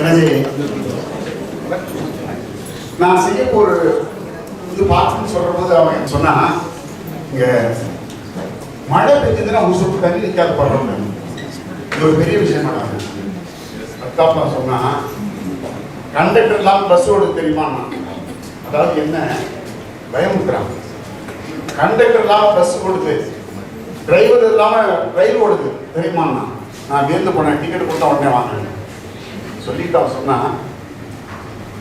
எனவே நான் செய்ய ஒரு இது பார்த்துன்னு சொல்ற போது அவன் சொன்னா இங்க மழை பெஞ்சதுன்னா ஒரு சொட்டு தண்ணி நிற்காத படுறோம். இது ஒரு பெரிய விஷயமா அக்காப்பா சொன்னா கண்டக்டர் இல்லாமல் பஸ் ஓடுது தெரியுமா? அதாவது என்ன பயமுறுத்துறாங்க. கண்டக்டர் இல்லாமல் பஸ் ஓடுது, டிரைவர் இல்லாமல் ரயில் ஓடுது தெரியுமா? நான் வேந்து போனேன், டிக்கெட் கொடுத்தா உடனே வாங்கினேன் சொல்லிட்டு அவன் சொன்னா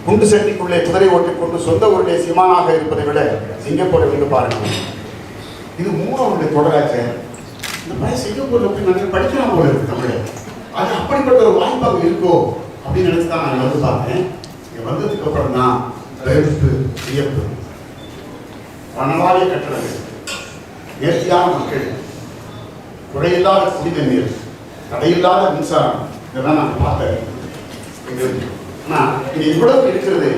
குண்டு சட்டிக்குள்ளே குதிரை ஓட்டி கொண்டு சொந்த ஊருடைய சிமானாக இருப்பதை விட சிங்கப்பூரை விட்டு பாருங்க. இது மூணாவுடைய தொடராச்சு. இந்த பையன் சிங்கப்பூர்ல போய் நிறைய படிக்கலாம் போல இருக்கு தமிழ். அது அப்படிப்பட்ட ஒரு வாய்ப்பாக இருக்கோ அப்படின்னு நினைச்சுதான் நான் வந்து பார்த்தேன். இங்க வந்ததுக்கு அப்புறம் தான் வியப்பு, பணவாரிய கட்டணங்கள், நேர்த்தியான மக்கள், குறையில்லாத குடித நீர், தடையில்லாத மின்சாரம், இதெல்லாம் நான் பார்த்தேன். இது இவ்வளவு இருக்கிறது.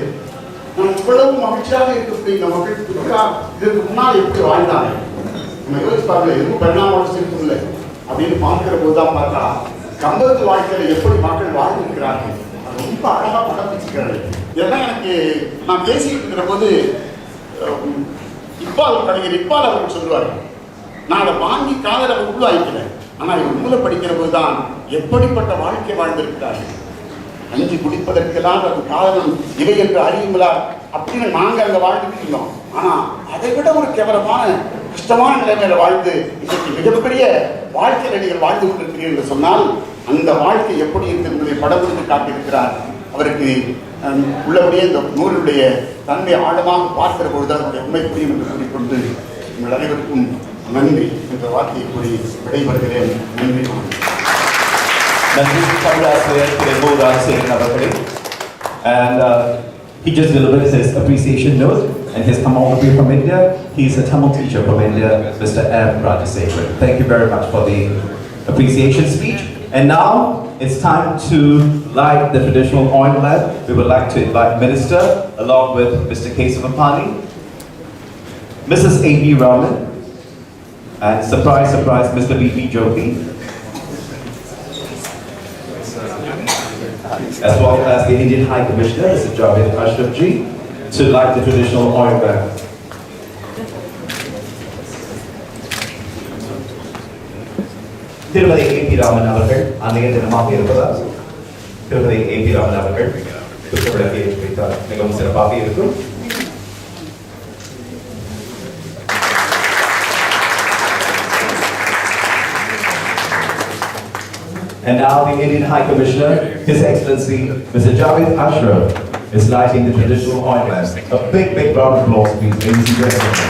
நம்ம இவ்வளவு மகிழ்ச்சியாக இருக்கக்கூடிய இந்த மக்கள் இதற்கு முன்னால் எப்படி வாழ்ந்தாங்க நம்ம யோசிச்சு பார்க்கல. எதுவும் பரிணாம இல்லை அப்படின்னு பார்க்கிற போதுதான் பார்த்தா கம்பத்து வாழ்க்கையில எப்படி மக்கள் வாழ்ந்திருக்கிறார்கள். அது ரொம்ப அழகா படம் வச்சுக்கிறாரு. இதெல்லாம் எனக்கு நான் பேசிக்கிட்டு இருக்கிற போது கலைஞர் இப்பால் அவர்கள் சொல்லுவார், நான் அதை வாங்கி காதல உள்வாங்கிக்கிறேன். ஆனால் இவர் மூல படிக்கிற போதுதான் எப்படிப்பட்ட வாழ்க்கை வாழ்ந்திருக்கிறார்கள். அஞ்சு குடிப்பதற்கெல்லாம் அது காரணம் இவை என்று அறியுங்களா அப்படின்னு நாங்க அங்க வாழ்ந்துட்டு இருந்தோம். ஆனா அதை விட ஒரு கேவலமான கஷ்டமான நிலைமையில வாழ்ந்து இன்றைக்கு மிகப்பெரிய வாழ்க்கையில நீங்கள் வாழ்ந்து கொண்டிருக்கிறீர்கள் என்று சொன்னால் அந்த வாழ்க்கை எப்படி இருக்கு என்பதை படம் கொடுத்து காட்டியிருக்கிறார். அவருக்கு உள்ளபடியே இந்த நூலுடைய தன்மை ஆழமாக பார்க்கிற பொழுது அதனுடைய உண்மை புரியும் என்று கூறிக்கொண்டு உங்கள் அனைவருக்கும் நன்றி என்ற வார்த்தையை கூறி விடைபெறுகிறேன். நன்றி. And he just delivered his appreciation note, and he's come all the way from India. He's a Tamil teacher from India, Mr. M. Rajasekharan. Thank you very much for the appreciation speech. And now it's time to light the traditional oil lamp. We would like to invite Minister along with Mr. Kesavapani, Mrs. A.B. Raman, and surprise, surprise, Mr. B.B. Joki, as well as the Indian High Commissioner, Mr. Javed Ashraf Ji, to light the traditional oil lamp. திருமதி A.P. Raman அவர்கள் அன்றைய தினமாக இருப்பதால் திருமதி A.P. Raman அவர்கள் குற்றவிளக்கை வைத்தார் மிகவும் சிறப்பாக இருக்கும். And now the Indian High Commissioner, His Excellency Mr. Javed Ashraf, is lighting the traditional oil lamp. A big, big round of applause, please, ladies and gentlemen.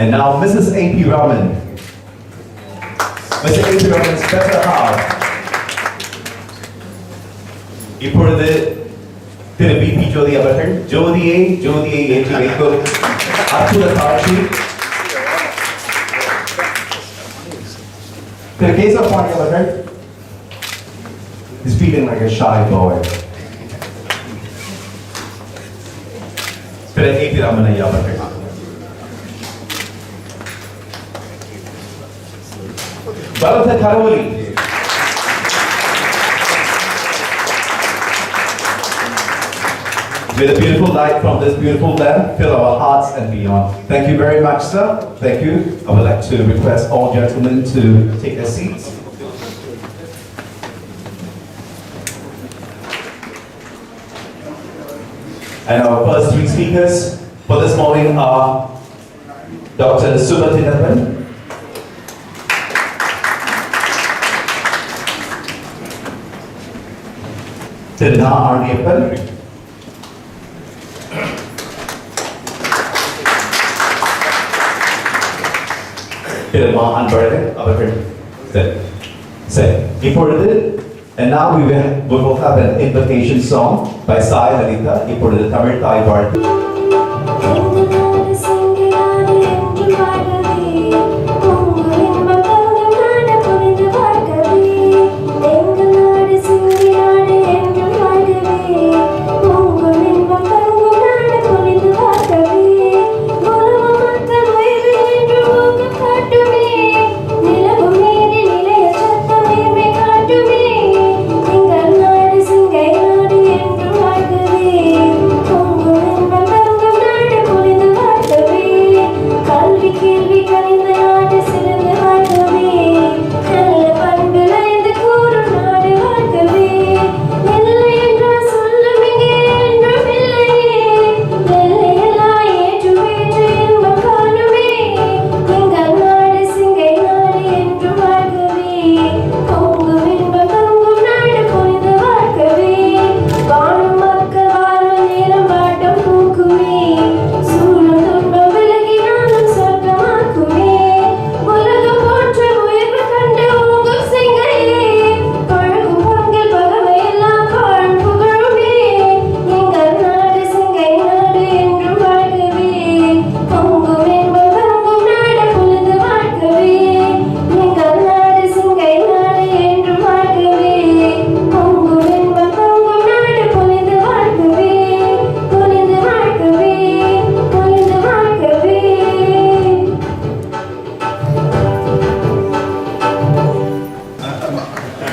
And now Mrs. A.P. Raman. Mr. A.P. Raman's better half. இப்பொழுது திரு B.P. ஜோதி அவர்கள் ஜோதியை ஏற்றி வைக்கும் அற்புத காட்சி. The case of Pony Overhead is feeling like a shy boy. But A.P. Ramanaya Overhead. Bharatha Karavali. May the beautiful light from this beautiful lamp fill our hearts and beyond. Thank you very much, sir. Thank you. I would like to request all gentlemen to take their seats. And our first three speakers for this morning are Dr. Subhatinapan, Tirna Arniappan, Tilma Anbarade அவர்கள் சரி இப்பொழுது and now we will have an invocation song by Sai Lalita. இப்பொழுது தமிழ் தாய் வாழ்த்து.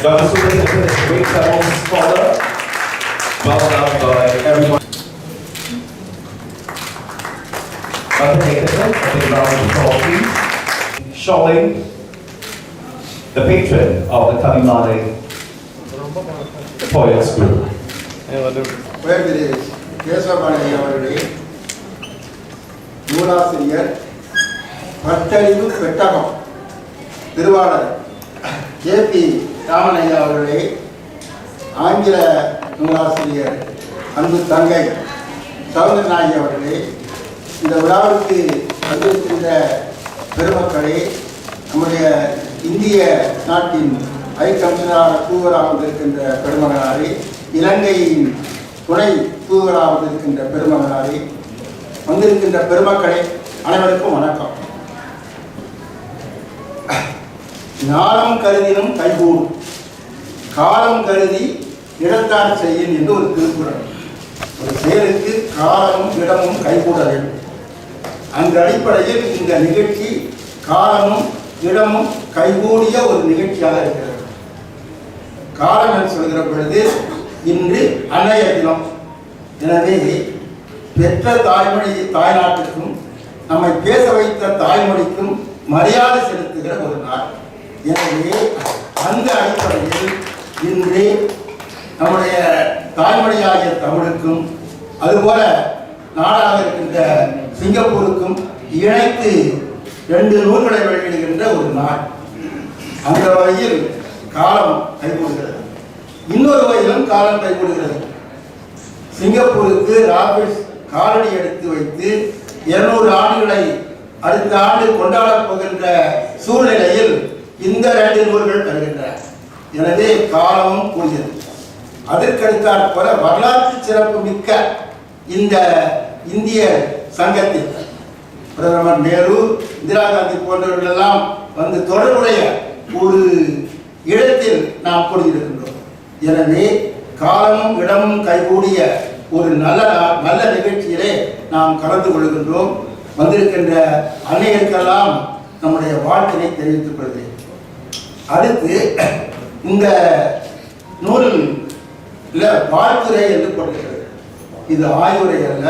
Dr. Suresh is a great Tamil scholar, well loved by everyone. Dr. Nicholson, a big round of applause, please. Showing the patron of the Tamizhum Poets Group. திரு கேசவபாணி அவர்களே, நூலாசிரியர், பட்டறிவு பெட்டகம் திருவாளர் JP. Ramanaiah அவர்களே, ஆங்கில நூலாசிரியர் அன்பு தங்கை சௌந்தரநாயகி அவர்களே, இந்த விழாவுக்கு வந்திருக்கின்ற பெருமக்களே, நம்முடைய இந்திய நாட்டின் ஹை கமிஷனராக தூதராக வந்திருக்கின்ற பெருமகனாரே, இலங்கையின் துணை தூதராக வந்திருக்கின்ற பெருமகனாரே, வந்திருக்கின்ற பெருமக்களே, அனைவருக்கும் வணக்கம். ஞானம் கருதினும் கைகூடும், காலம் கருதி இடத்தான் செய்யும் என்று ஒரு திருக்குறள். ஒரு செயலுக்கு காலமும் இடமும் கைகூட வேண்டும். அந்த அடிப்படையில் இந்த நிகழ்ச்சி காலமும் இடமும் கைகூடிய ஒரு நிகழ்ச்சியாக இருக்கிறது. காலம் என்று சொல்கிற பொழுது இன்று அன்னைய தினம். எனவே பெற்ற தாய்மொழி தாய்நாட்டுக்கும் நம்மை பேச வைத்த தாய்மொழிக்கும் மரியாதை செலுத்துகிற ஒரு நாள். எனவே அந்த அடிப்படையில் இன்று நம்முடைய தாய்மொழியாகிய தமிழுக்கும் அதுபோல நாடாக இருக்கின்ற சிங்கப்பூருக்கும் இணைத்து 2 நூல்களை வெளியிடுகின்ற ஒரு நாள். அந்த வகையில் காலம் கைகூடுகிறது. இன்னொரு வகையிலும் காலம் கைகூடுகிறது. சிங்கப்பூருக்கு ராபிட்ஸ் காலடி எடுத்து வைத்து 200 ஆண்டுகளை அடுத்த ஆண்டு கொண்டாடப் போகின்ற சூழ்நிலையில் இந்த 2 நூல்கள் வருகின்றன. எனவே காலமும் கூடியது. அதற்கடுத்தாற் போல வரலாற்று சிறப்பு மிக்க இந்த இந்திய சங்கத்தில் பிரதமர் நேரு, இந்திரா காந்தி போன்றவர்கள் எல்லாம் வந்து தொடர்புடைய ஒரு இடத்தில் நாம் கூடியிருக்கின்றோம். எனவே காலமும் இடமும் கைகூடிய ஒரு நல்ல நிகழ்ச்சியிலே நாம் கலந்து கொள்கின்றோம். வந்திருக்கின்ற அன்னையருக்கெல்லாம் நம்முடைய வாழ்த்தினை தெரிவித்துக் கொள்கிறேன். அடுத்து இந்த நூலில் வாழ்த்துரை என்று போட்டிருக்கிறது. இது ஆய்வுரை அல்ல,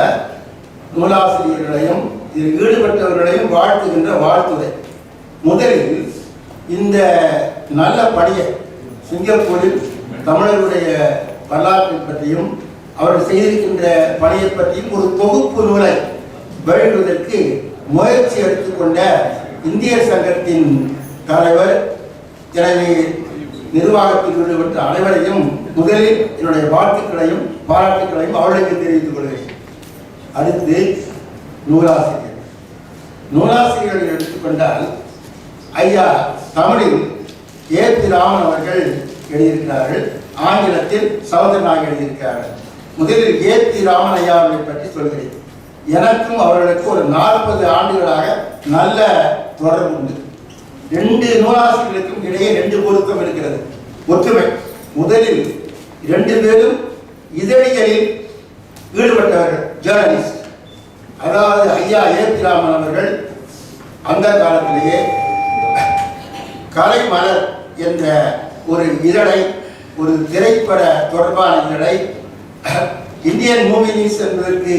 நூலாசிரியர்களையும் இதில் ஈடுபட்டவர்களையும் வாழ்த்துகின்ற வாழ்த்துரை. முதலில் இந்த நல்ல பணியை சிங்கப்பூரில் தமிழர்களுடைய வரலாற்றை பற்றியும் அவர்கள் செய்திருக்கின்ற பணியை பற்றியும் ஒரு தொகுப்பு நூலை வெளியிடுவதற்கு முயற்சி எடுத்துக்கொண்ட இந்திய சங்கத்தின் தலைவர், எனவே நிர்வாகத்தில் ஈடுபட்ட அனைவரையும் முதலில் என்னுடைய வாழ்த்துக்களையும் பாராட்டுக்களையும் அவர்களுக்கு தெரிவித்துக் கொள்கிறேன். அடுத்து நூலாசிரியர்களை எடுத்துக்கொண்டால் ஐயா தமிழில் ஏ.பி. ராமன் அவர்கள் எழுதியிருக்கிறார்கள், ஆங்கிலத்தில் சௌந்தரநாயகி எழுதியிருக்கிறார்கள். முதலில் ஏ.பி. ராமன் ஐயா அவர்களை பற்றி சொல்கிறேன். எனக்கும் அவர்களுக்கு ஒரு 40 ஆண்டுகளாக நல்ல தொடர்பு உண்டு. 2 நூலாசிரியர்களுக்கும் இடையே 2 பொருத்தம் இருக்கிறது, ஒற்றுமை. முதலில் 2 பேரும் இதழியலில் ஈடுபட்டவர்கள், ஜேர்னலிஸ்ட். அதாவது ஐயா ஏ.பி. ராமன் அவர்கள் அந்த காலத்திலேயே கலைமலர் என்ற ஒரு இதழை, ஒரு திரைப்பட தொடர்பான இதழை, இந்தியன் மூவி நியூஸ் என்பதற்கு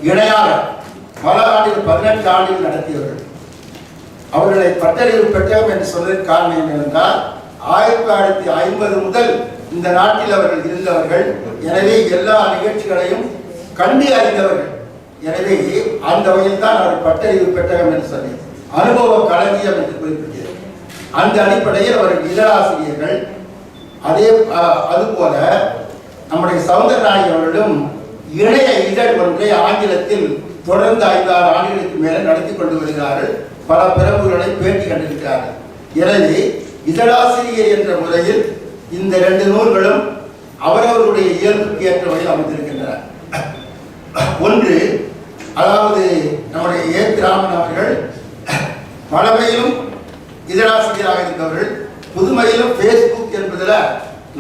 இணையாக பல ஆண்டுகள் 18 ஆண்டுகள் நடத்தியவர்கள். அவர்களை பட்டறிவு பெற்றோம் என்று சொல்வதற்கு காரணம் என்னவென்றால் 1950 முதல் இந்த நாட்டில் அவர்கள் இருந்தவர்கள். எனவே எல்லா நிகழ்ச்சிகளையும் கண்டு அறிந்தவர்கள். எனவே அந்த வகையில் தான் அவர் பட்டறிவு பெற்றகம் என்று சொல்லி அனுபவ களஞ்சியம் என்று குறிப்பிட்டது. அந்த அடிப்படையில் அவர்கள் இதழாசிரியர்கள். அதுபோல நம்முடைய சௌந்தரநாயகி அவர்களும் இணைய இதழ் ஒன்றை ஆங்கிலத்தில் தொடர்ந்து 5-6 ஆண்டுகளுக்கு மேலே நடத்தி கொண்டு வருகிறார்கள். பல பிரபுகளை பேட்டி கண்டிருக்கிறார்கள். எனவே இதழாசிரியர் என்ற முறையில் இந்த 2 நூல்களும் அவரவருடைய இயல்புக்கு ஏற்ற வகையில் அமைந்திருக்கின்றன. ஒன்று, அதாவது நம்முடைய ஏ.பி. ராமன் அவர்கள் பழமையிலும் இதழாசிரியராக இருந்தவர்கள், புதுமையிலும் ஃபேஸ்புக் என்பதில்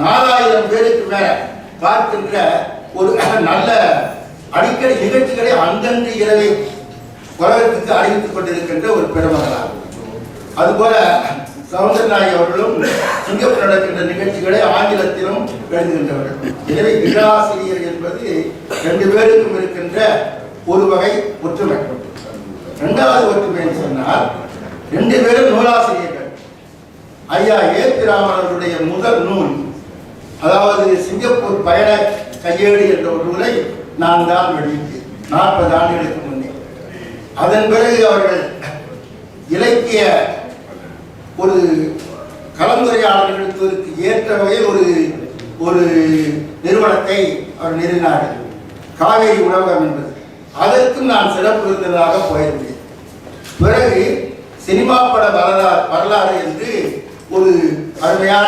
4000 பேருக்கு மேல பார்க்கின்ற ஒரு நல்ல அடிக்கடி நிகழ்ச்சிகளை அந்தன்று இரவே உலகத்துக்கு அறிவித்துக் கொண்டிருக்கின்ற ஒரு பெருமகளாகும். அதுபோல சவுந்தரநாயகி அவர்களும் சிங்கப்பூர் நடக்கின்ற நிகழ்ச்சிகளை ஆங்கிலத்திலும் எழுதுகின்றவர்கள். எனவே இதழாசிரியர் என்பது 2 பேருக்கும் இருக்கின்ற ஒரு வகை ஒற்றுமை. 2வது ஒற்றுமை என்று சொன்னால் 2 பேரும் நூலாசிரியர்கள். ஐயா ஏ.பி. ராமன் அவர்களுடைய முதல் நூல், அதாவது சிங்கப்பூர் பயண கையேடு என்ற ஒரு நூலை நான் தான் வெளியிட்டேன் 40 ஆண்டுகளுக்கு முன்னே. அதன் பிறகு அவர்கள் இலக்கிய ஒரு கலந்துரையாடல் நிகழ்த்துவதற்கு ஏற்ற வகையில் ஒரு நிறுவனத்தை அவர் நிறுவினார்கள், காவேரி உணவகம் என்பது. அதற்கும் நான் சிறப்பு விருந்தினராக போயிருந்தேன். பிறகு சினிமா பட வரலாறு என்று ஒரு அருமையான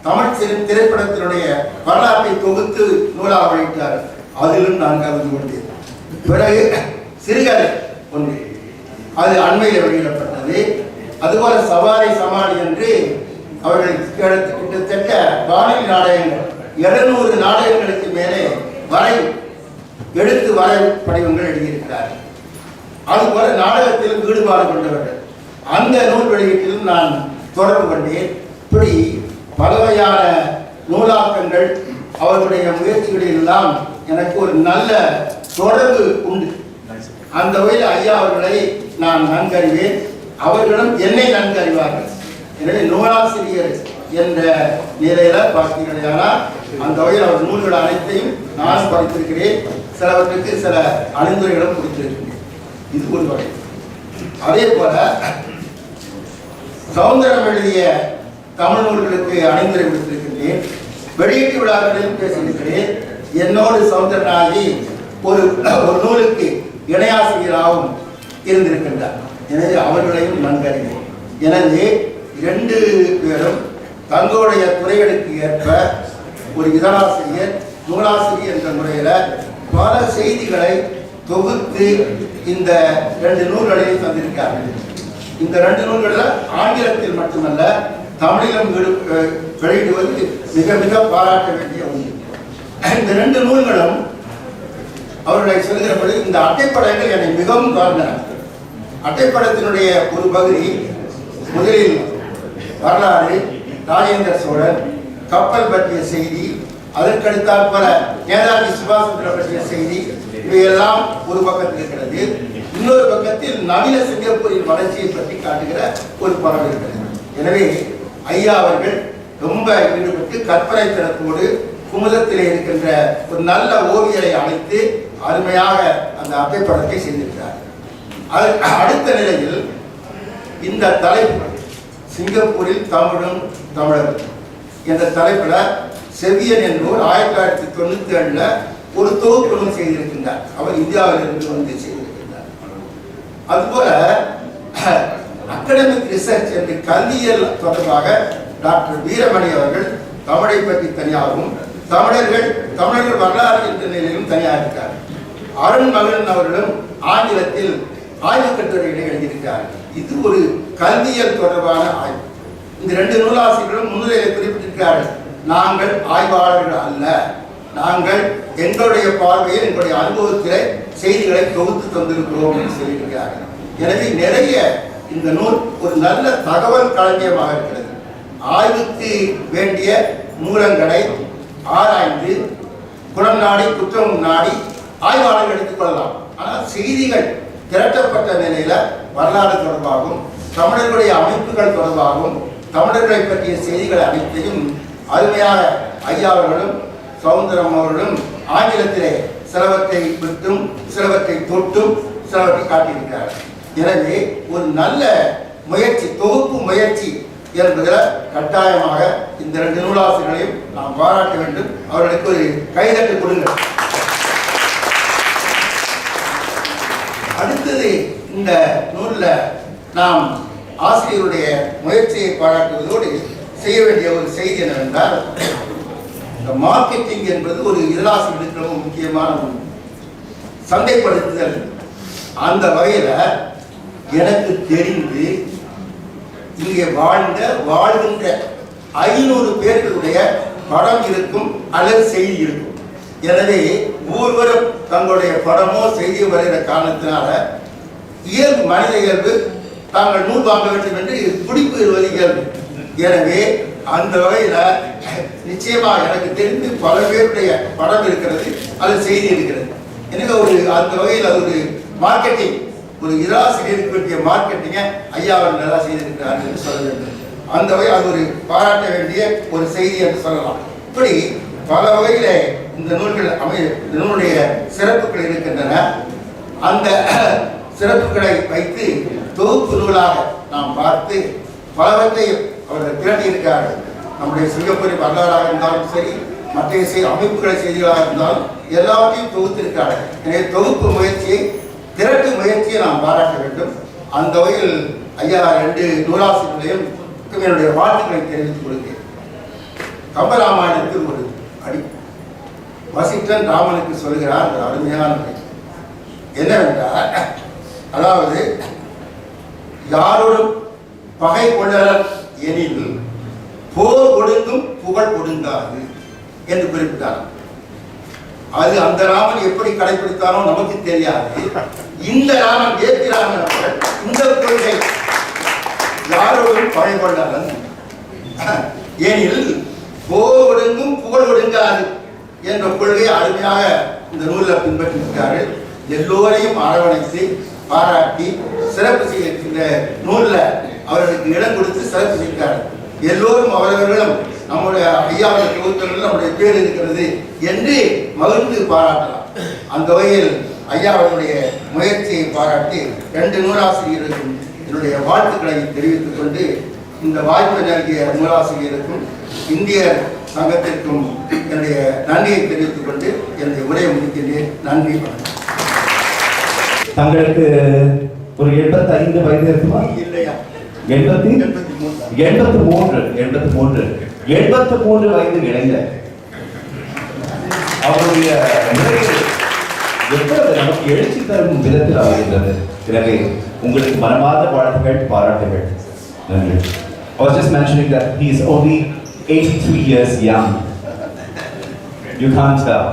தமிழ் திரைப்படத்தினுடைய வரலாற்றை தொகுத்து நூலாக வெளியிட்டார். அதிலும் நான் கலந்து கொண்டேன். பிறகு சிறுகதை ஒன்று, அது அண்மையில் வெளியிடப்பட்டது. அதுபோல சவாரி சமாளி என்று அவர்கள் கிட்டத்தட்ட வானொலி நாடகங்கள் 700 நாடகங்களுக்கு மேலே எழுத்து வரை படிவங்கள் எழுதியிருக்கிறார்கள். அதுபோல நாடகத்திலும் ஈடுபாடு கொண்டவர்கள். அந்த நூல் வெளியீட்டிலும் நான் தொடர்பு கொண்டேன். இப்படி பலவையான நூலாக்கங்கள் அவர்களுடைய முயற்சிகளில் எல்லாம் எனக்கு ஒரு நல்ல தொடர்பு உண்டு. அந்த வகையில் ஐயா அவர்களை நான் நன்கறிவேன், அவர்களும் என்னை நன்கறிவார்கள். எனவே நூலாசிரியர் என்ற நிலையில பார்த்தீர்களானால் அந்த வகையில் அவர் நூல்கள் அனைத்தையும் நான் படித்திருக்கிறேன். சிலவற்றுக்கு சில அணிந்துரைகளும் கொடுத்திருக்கிறேன். இது ஒரு வகை. அதே போல சௌந்தரம் எழுதிய தமிழ் நூல்களுக்கு அணிந்துரை கொடுத்திருக்கின்றேன். வெளியீட்டு விழாக்களில் பேசியிருக்கிறேன். என்னோடு சௌந்தரனாகி ஒரு நூலுக்கு இணையாசிரியராகவும் இருந்திருக்கின்றார். எனவே அவர்களையும் நன்கறிவேன். எனவே 2 பேரும் தங்களுடைய துறைகளுக்கு ஏற்ப ஒரு இதழாசிரியர், நூலாசிரியர் என்ற முறையில் பல செய்திகளை தொகுத்து இந்த 2 நூல்களையும் தந்திருக்கிறார்கள். இந்த 2 நூல்களில் ஆங்கிலத்தில் மட்டுமல்ல தமிழிலும் வெளியிடுவது மிக மிக பாராட்ட வேண்டிய ஒன்று. இந்த 2 நூல்களும் அவர்களை சொல்கிறபடி இந்த அட்டைப்படங்கள் என்னை மிகவும் கவர்ந்தன. அட்டைப்படத்தினுடைய ஒரு பகுதி முதலில் வரலாறு, ராஜேந்திர சோழன், கப்பல் பற்றிய செய்தி, அதற்கடுத்தாற் போல நேதாஜி சுபாஷ் சந்திர பற்றிய செய்தி, இவையெல்லாம் ஒரு பக்கத்தில் இருக்கிறது. இன்னொரு பக்கத்தில் நவீன சிங்கப்பூரின் வளர்ச்சியை பற்றி காட்டுகிற ஒரு படம் இருக்கிறது. எனவே ஐயா அவர்கள் ரொம்ப ஈடுபட்டு கற்பனை திறத்தோடு குமுதத்திலே இருக்கின்ற ஒரு நல்ல ஓவியரை அழைத்து அருமையாக அந்த அட்டைப்படத்தை செய்திருக்கிறார். அடுத்த நிலையில் இந்த தலைப்பு சிங்கப்பூரில் தமிழும் தமிழரும் என்ற தலைப்பில் செவியன் என்பவர் 1997 ஒரு தொகுப்பு செய்திருக்கின்றார். அவர் இந்தியாவில் இருந்து வந்து செய்திருக்கின்றார். அதுபோல அகடமிக் ரிசர்ச் என்று கல்வியல் தொடர்பாக டாக்டர் வீரமணி அவர்கள் தமிழை பற்றி தனியாகவும் தமிழர்கள் வரலாறு என்ற நிலையிலும் தனியாக இருக்கிறார். அருண் மகன் அவர்களும் ஆங்கிலத்தில் ஆய்வு கட்டுரைகளை எழுதியிருக்கிறார்கள். இது ஒரு கல்வியல் தொடர்பான ஆய்வு. இந்த 2 நூலாசிரியர்களும் முன்னிலையில் குறிப்பிட்டிருக்கிறார்கள், நாங்கள் ஆய்வாளர்கள் அல்ல, நாங்கள் எங்களுடைய பார்வையில் எங்களுடைய அனுபவத்திலே செய்திகளை தொகுத்து தந்திருக்கிறோம் என்று சொல்லியிருக்கிறார்கள். எனவே நிறைய இந்த நூல் ஒரு நல்ல தகவல் களஞ்சியமாக இருக்கிறது. ஆய்வுக்கு வேண்டிய மூலங்களை ஆராய்ந்து குணம் நாடி குற்றம் நாடி ஆய்வாளர்கள் எடுத்துக்கொள்ளலாம். ஆனால் செய்திகள் திரட்டப்பட்ட நிலையில வரலாறு தொடர்பாகவும் தமிழர்களுடைய அமைப்புகள் தொடர்பாகவும் தமிழர்களை பற்றிய செய்திகள் அனைத்தையும் அருமையாக ஐயா அவர்களும் சௌந்தரம் அவர்களும் ஆங்கிலத்திலே சிலவற்றை விட்டும் சிலவற்றை தொட்டும் சிலவற்றை காட்டியிருக்கிறார்கள். எனவே ஒரு நல்ல முயற்சி, தொகுப்பு முயற்சி என்பதில் கட்டாயமாக இந்த 2 நூலாசிரியர்களையும் நாம் பாராட்ட வேண்டும். அவர்களுக்கு ஒரு கைதட்டு கொடுங்கள். அடுத்தது இந்த நூலில் நாம் ஆசிரியருடைய முயற்சியை பாராட்டுவதோடு செய்ய வேண்டிய ஒரு செய்தி என்னவென்றால், இந்த மார்க்கெட்டிங் என்பது ஒரு இதழாசிரியருக்கு ரொம்ப முக்கியமான ஒன்று. சந்தைப்படுத்துதல். அந்த வகையில் எனக்கு தெரிந்து இங்கே வாழ்கின்ற 500 பேர்களுடைய படம் இருக்கும் அல்லது செய்தி இருக்கும். எனவே ஒவ்வொருவரும் தங்களுடைய படமோ செய்தியோ வருகிற காரணத்தினால மனித இயல்பு தாங்கள் நூல் வாங்க வேண்டும் என்று துடிப்பு வருகிறது. எனவே அந்த வகையில் நிச்சயமாக எனக்கு தெரிந்து பல பேருடைய படம் இருக்கிறது, அது செய்தி இருக்கிறது. எனக்கு அந்த வகையில் அது ஒரு மார்க்கெட்டிங், ஒரு இராசிரியருக்கு வேண்டிய மார்க்கெட்டிங்கை ஐயா அவர் நல்லா செய்திருக்கிறார் என்று சொல்ல வேண்டும். அந்த வகையில் அது ஒரு பாராட்ட வேண்டிய ஒரு செய்தி என்று சொல்லலாம். இப்படி பல வகையில இந்த நூல்கள் இந்த நூலுடைய சிறப்புகள் இருக்கின்றன. அந்த சிறப்புகளை வைத்து தொகுப்பு நூலாக நாம் பார்த்து பலவற்றை அவர்கள் திரட்டியிருக்கிறார்கள். நம்முடைய சிங்கப்பூரின் வரலாறாக இருந்தாலும் சரி, மற்ற அமைப்புகளை செய்திகளாக இருந்தாலும் எல்லாவற்றையும் தொகுத்திருக்கிறார்கள். எனவே தொகுப்பு முயற்சியை, திரட்டு முயற்சியை நாம் பாராட்ட வேண்டும். அந்த வகையில் ஐயா 2 நூலாசிரியர்களையும் என்னுடைய வாழ்த்துக்களை தெரிவித்துக் கொள்கிறேன். கம்பராமாயணத்தில் ஒரு அடி வசிஷ்டன் ராமனுக்கு சொல்கிறார் ஒரு அருமையான என்னவென்றால், அதாவது யாரோடும் பகை கொள்ளல் எனில் போர் ஒடுங்கும் புகழ் ஒடுங்காது என்று குறிப்பிட்டார். அது அந்த ராமன் எப்படி கடைபிடித்தாரோ நமக்கு தெரியாது. இந்த ராமன் ஏபி ராமன் அவர்கள் இந்த கொள்கை யாரோடும் பகை கொள்ளல் ஏனில் போர் ஒடுங்கும் புகழ் ஒடுங்காது என்ற கொள்கையை அருமையாக இந்த நூலில் பின்பற்றிருக்கிறார்கள். எல்லோரையும் அரவணைத்து பாராட்டி சிறப்பு செய்கின்ற நூலில் அவர்களுக்கு இடம் கொடுத்து சிறப்பு செய்கிறார்கள். எல்லோரும் அவர்களும் நம்முடைய ஐயாவுடைய தொகுத்தலில் நம்முடைய பேர் இருக்கிறது என்று மகிழ்ந்து பாராட்டலாம். அந்த வகையில் ஐயா அவர்களுடைய முயற்சியை பாராட்டி 2 நூலாசிரியருக்கும் என்னுடைய வாழ்த்துக்களை தெரிவித்துக் கொண்டு, இந்த வாய்ப்பை நல்கிய நூலாசிரியருக்கும் இந்திய சங்கத்திற்கும் என்னுடைய நன்றியை தெரிவித்துக் கொண்டு என்னுடைய உரையை முடிக்கின்றேன். நன்றி, வணக்கம். தங்களுக்கு ஒரு 85 வயது இருக்குமா? இல்லையா? 83 வயது இளைஞர். அவருடைய எவ்வளவு நமக்கு எழுச்சி தரும் விதத்தில் ஆகின்றது. எனவே உங்களுக்கு மனமார்ந்த வாழ்த்துக்கள், பாராட்டுகள். நன்றி. I was just mentioning that he is only 83 years young. You can't tell.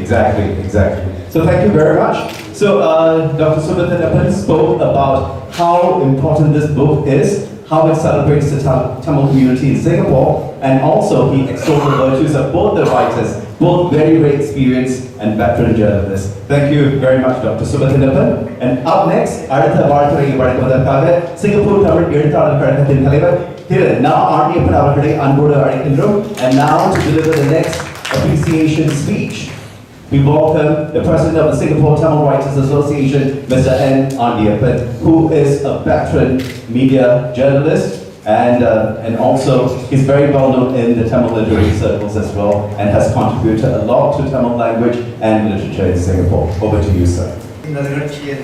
Exactly. So thank you very much. So Dr. Tamizhum Thamizharum spoke about how important this book is, how it celebrates the Tamil community in Singapore, and also he extolled the virtues of both the writers, both very experienced and veteran journalists. Thank you very much, Dr. Tamizhum Thamizharum. And up next, அடுத்த வாழ்த்துரையை வழங்குவதற்காக Singapore Tamil எழுத்தாளர் கழகத்தின் தலைவர் திரு நா ஆண்டியப்பன் அவர்களை அன்போடு அழைக்கின்றோம். And now to deliver the next appreciation speech, we welcome the president of the Singapore Tamil Writers Association, Mr. N. Andiappan, who is a veteran media journalist, and also he's very well known in the Tamil literary circles as well, and has contributed a lot to Tamil language and literature in Singapore. Over to you, sir. இந்த நிகழ்ச்சியில்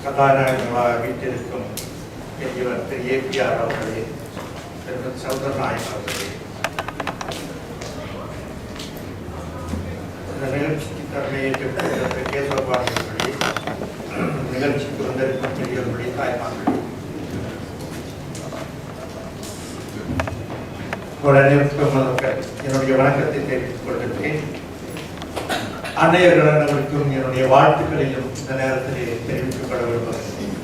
கதாநாயகர்களாக வீட்டிற்கும் பெரியவர் திரு APR அவர்களே, திரு சௌதரநாயக் அவர்களே, இந்த நிகழ்ச்சிக்கு தலைமையேற்று கேசவபாணி அவர்களே, நிகழ்ச்சிக்கு வந்திருக்கும் பெரியவர்களே, தாய்மார்களே, என்னுடைய வணக்கத்தை தெரிவித்துக் கொள்கிறேன். அன்னையர்களுக்கும் என்னுடைய வாழ்த்துக்களையும் இந்த நேரத்திலே தெரிவித்துக் கொள்ள விரும்புகிறேன்.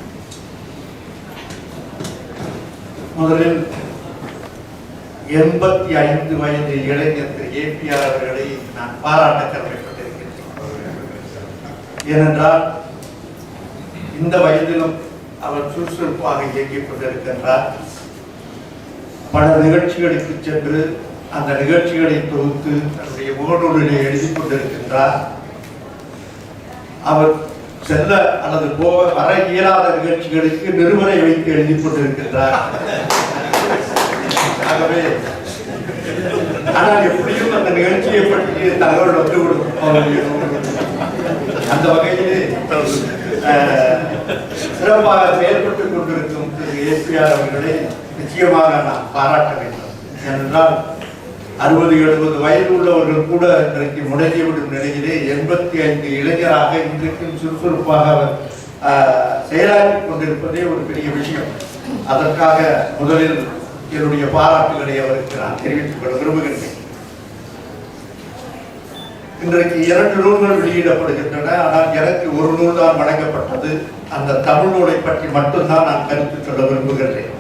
முதலில் 85 வயது இளைஞர் திரு ஏபிஆர் அவர்களை நான் பாராட்ட கடமைப்பட்டிருக்கிறேன். ஏனென்றால் இந்த வயதிலும் அவர் சுறுசுறுப்பாக இயங்கிக் கொண்டிருக்கின்றார். பல நிகழ்ச்சிகளுக்கு சென்று அந்த நிகழ்ச்சிகளை தொகுத்து தன்னுடைய முகநூலிலே எழுதி கொண்டிருக்கின்றார். அவர் செல்ல அல்லது போக வர இயலாத நிகழ்ச்சிகளுக்கு நிறுவனை வைத்து எழுதி கொண்டிருக்கின்றார். ஆகவே ஆனால் எப்படியும் அந்த நிகழ்ச்சியை பற்றி தகவல் வந்துவிடும். அந்த வகையிலே சிறப்பாக செயல்பட்டுக் கொண்டிருக்கும் திரு ஏபிஆர் அவர்களை நிச்சயமாக நான் பாராட்ட வேண்டும். ஏனென்றால் 60-70 வயது உள்ளவர்கள் கூட இன்றைக்கு முடங்கிவிடும் நிலையிலே 85 இளைஞராக இன்றைக்கும் சுறுசுறுப்பாக செயலாற்றிக் கொண்டிருப்பதே ஒரு பெரிய விஷயம். அதற்காக முதலில் என்னுடைய பாராட்டுகளை அவருக்கு நான் தெரிவித்துக் கொள்ள விரும்புகின்றேன். இன்றைக்கு 2 நூல்கள் வெளியிடப்படுகின்றன. ஆனால் எனக்கு ஒரு நூல் தான் வழங்கப்பட்டது. அந்த தமிழ் நூலை பற்றி மட்டும்தான் நான் கருத்து சொல்ல விரும்புகிறேன்.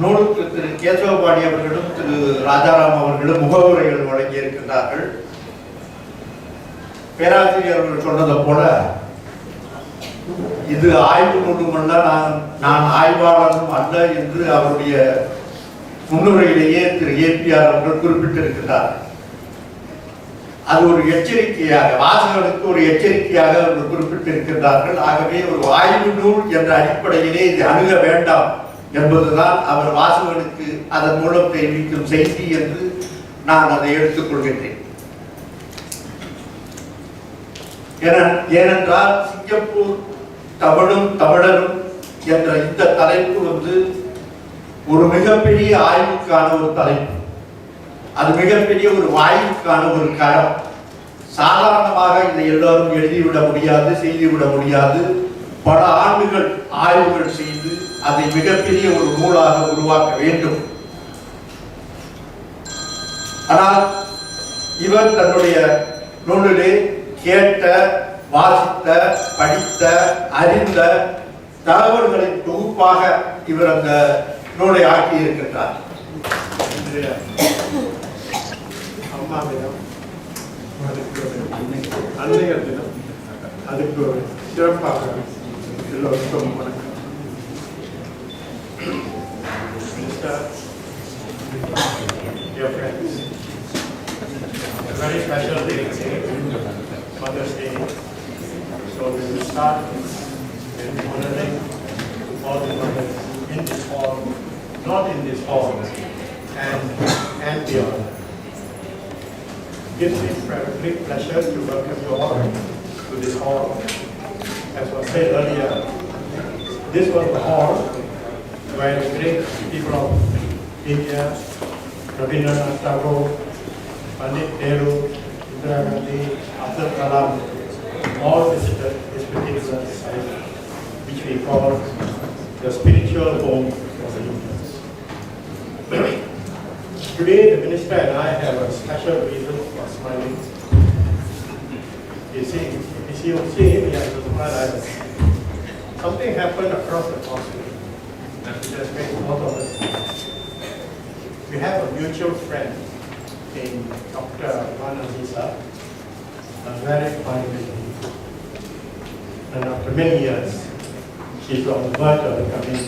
நூலுக்கு திரு கேசவபாணி அவர்களும் திரு ராஜாராம் அவர்களும் முகவுரைகள் வழங்கி இருக்கின்றார்கள். பேராசிரியர் அவர்கள் சொன்னதை போல இது ஆய்வு நூலுமல்ல, நான் ஆய்வாளரும் அல்ல என்று அவருடைய முன்னுரையிலேயே திரு ஏபிஆர் அவர்கள் குறிப்பிட்டிருக்கிறார். அது ஒரு எச்சரிக்கையாக, வாசகனுக்கு ஒரு எச்சரிக்கையாக அவர்கள் குறிப்பிட்டிருக்கின்றார்கள். ஆகவே ஒரு ஆய்வு நூல் என்ற அடிப்படையிலே இது அணுக வேண்டாம் என்பதுதான் அவர் வாசகனுக்கு அதன் மூலம் தெரிவிக்கும் செய்தி என்று நான் அதை எடுத்துக்கொள்கின்றேன். ஏனென்றால் சிங்கப்பூர் தமிழும் தமிழரும் என்ற இந்த தலைப்பு ஒரு மிகப்பெரிய ஆய்வுக்கான ஒரு தலைப்பு. அது மிகப்பெரிய ஒரு வாய்வுக்கான ஒரு களம். சாதாரணமாக இதை எல்லோரும் எழுதிவிட முடியாது, செய்துவிட முடியாது. பல ஆண்டுகள் ஆய்வுகள் செய்து அதை மிகப்பெரிய ஒரு நூலாக உருவாக்க வேண்டும். ஆனால் இவர் தன்னுடைய நூலிலே கேட்ட, வாசித்த, படித்த, அறிந்த தகவல்களின் தொகுப்பாக இவர் அந்த நூலை ஆக்கி இருக்கின்றார். அம்மாவிடம் அன்னையர் தினம், அதுக்கு ஒரு சிறப்பாக எல்லோருக்கும் வணக்கம். Dear friends, a very special day today, Mother's Day. So we will start with honoring all the mothers in this hall, not in this hall, and beyond. It gives me great pleasure to welcome you all to this hall. As was said earlier, this was the hall where the great people of India, Rabindranath Tagore, Pandit Nehru, Indira Gandhi, Abdul Kalam, all visited this particular site, which we call the spiritual home of the Indians. Today, the minister and I have a special reason for smiling. You see, if you see me as a smile, something happened across the causeway that has made both of us. We have a mutual friend in Dr. Aziza, a very fine lady. And after many years, she's on the verge of becoming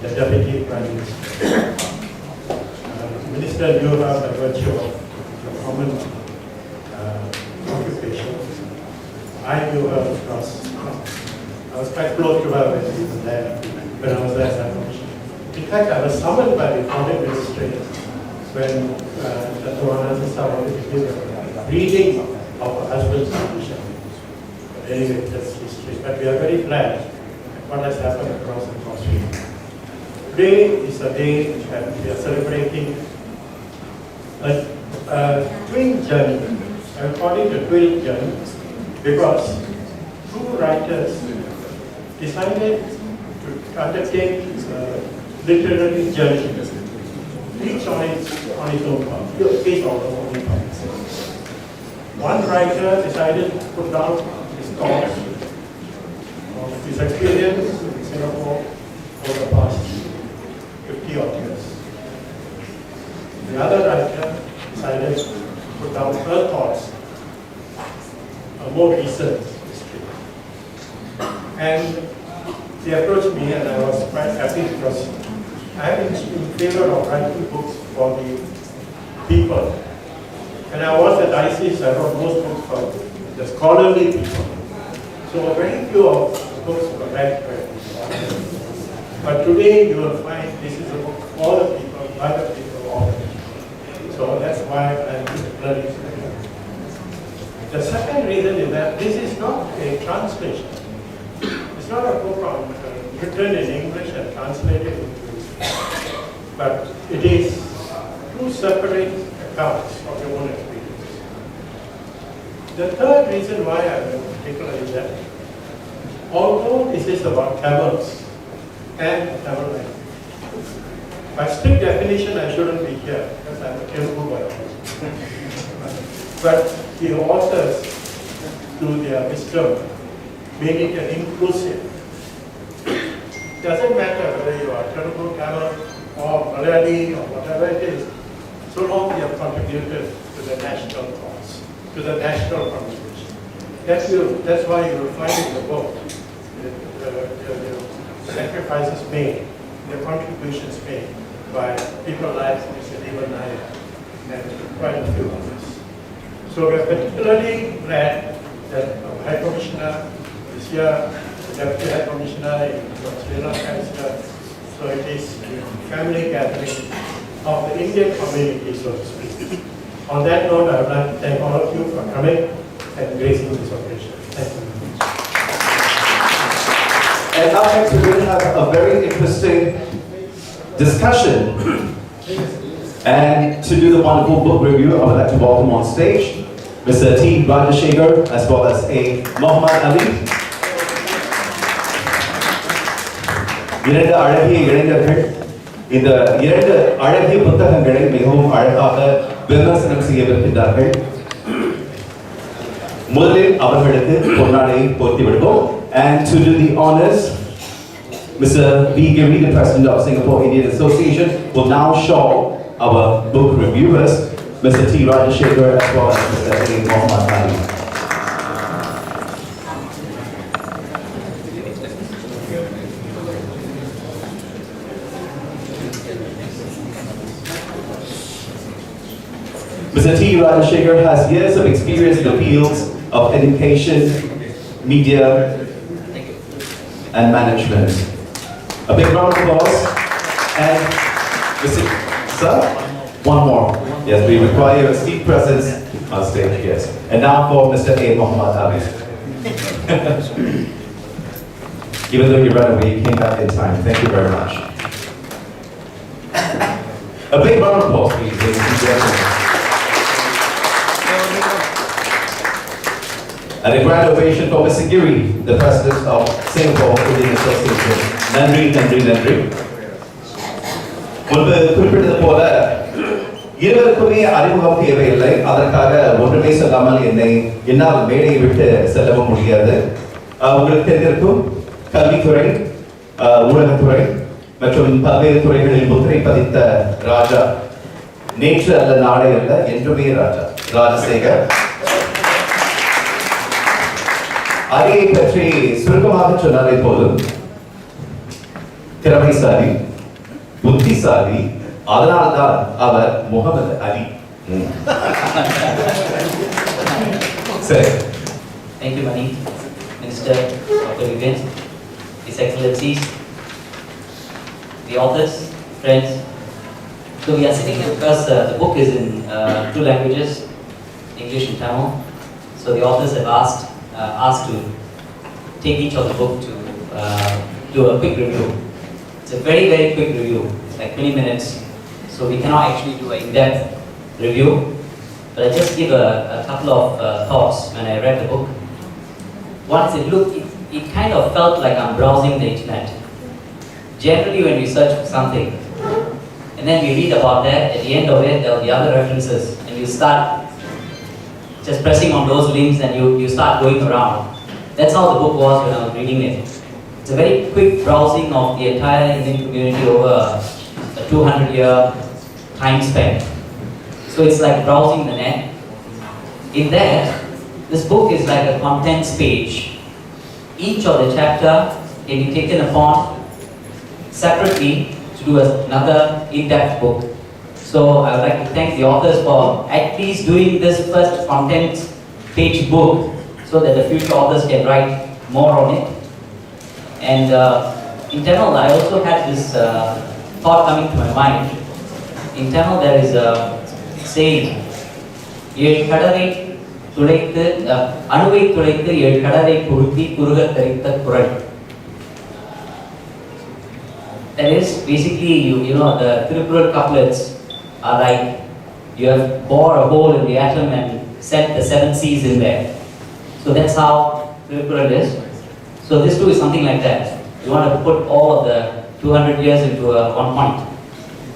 the Deputy Prime Minister. The Minister knew her by virtue of the common occupation. I knew her because I was quite close to her when I was there that much. In fact, I was summoned by the foreign ministry when Dr. Aziza wanted to give a reading of her husband's petition. But anyway, that's history. But we are very glad what has happened across the country. Today is a day that we are celebrating a twin journey. I'm calling it a twin journey because two writers decided to undertake literary journey, each on his own path, each on his own path. One writer decided to put down his thoughts of his experience in Singapore over the past 50 odd years. The other writer decided to put down her thoughts, a more recent history. And they approached me and I was quite happy because I am in favor of writing books for the people. When I was at ISIS, I wrote most books for the scholarly people. So very few of the books were read by people. But today you will find this is a book for the people, by the people, all the people. So that's why I'm learning. The second reason is that this is not a translation. It's not a book on, written in English and translated into but it is two separate accounts of your own experience. The third reason why I am particular is that although this is about Tamils and Tamil language, By strict definition, I shouldn't be here because I'm a Telugu biologist. But the authors, through their wisdom, made it an inclusive. It doesn't matter whether you are Telugu, Tamil, or Malayali, or whatever it is, so long you have contributed to the national cause, to the national contribution. That's why you will find in the book the sacrifices made, the contributions made by people like Mr. Devan Nair and quite a few others. So we are particularly glad that our High Commissioner is here, the Deputy High Commissioner in Sri Lanka is here. So it is a family gathering of the Indian community, so to speak. On that note, I would like to thank all of you for coming and gracing this occasion. Thank you. And now next we're going to have a very interesting discussion. And to do the wonderful book review, I would like to welcome on stage Mr. T. Rajashekar as well as A. Muhammad Ali. இரண்டு அழகிய இளைஞர்கள் இந்த இரண்டு அழகிய புத்தகங்களை மிகவும் அழகாக விமர்சனம் செய்யவிருக்கின்றார்கள். முதலில் அவர்களுக்கு பொன்னாடையை போர்த்தி விடுவோம். And to do the honors, Mr. V. Giri, the President of Singapore Indian Association, will now show our book reviewers, Mr. T. Rajashekar as well as Mr. A. Muhammad Ali. Mr. T. Rajashekar has years of experience in the fields of education, media, and management. A big round of applause. And Mr. Sir, one more. Yes, we require a seat presence on stage, yes. And now for Mr. A. Muhammad Ali. Even though you ran away, you came back in time. Thank you very much. A big round of applause, please, ladies and gentlemen. And a grand ovation for Mr. Giri, the President of Singapore Indian Association. Nandri, Nandri, Nandri. முன்பு குறிப்பிட்டது போல இருவருக்குமே அறிமுகம் தேவையில்லை. அதற்காக ஒன்றுமே சொல்லாமல் என்னால் மேடையை விட்டு செல்லவும் முடியாது. உங்களுக்கு தெரிந்திருக்கும் கல்வித்துறை, ஊடகத்துறை மற்றும் பல்வேறு துறைகளில் முத்திரை பதித்த ராஜா. நேற்று அல்ல, நாளை அல்ல, என்றுமே ராஜா. ராஜசேகர். அலியை பற்றி சுருக்கமாக சொன்னாலே போதும். திறமைசாலி, புத்திசாலி, அதனால்தான் அவர் முகமது அலி. சரி. Thank you, Mani, Minister of Events, His Excellencies, the authors, friends. So we are sitting here because the book is in two languages, English and Tamil. So the authors have asked to take each of the book to do a quick review. It's a very, very quick review, like 20 minutes. So we cannot actually do an in-depth review. But I just give a couple of thoughts when I read the book. Once it kind of felt like I'm browsing the internet. Generally when we search for something, and then we read about that, at the end of it there will be other references, and you start just pressing on those links and you start going around. That's how the book was when I was reading it. It's a very quick browsing of the entire Indian community over a 200-year time span. So it's like browsing the net. In that, this book is like a contents page. Each of the chapter can be taken upon separately to do another in-depth book. So I would like to thank the authors for at least doing this first content page book so that the future authors can write more on it. And in Tamil, I also had this thought coming to my mind. In Tamil, there is a saying, ஏழு கடலை துளைத்து அணுவை துளைத்து ஏழு கடலை பொருத்தி குறுக தரித்த குரல். That is basically, you know, the Tirukural couplets are like you have bored a hole in the atom and set the 7 C's in there. So that's how Tirukural is. So this too is something like that. You want to put all of the 200 years into one point.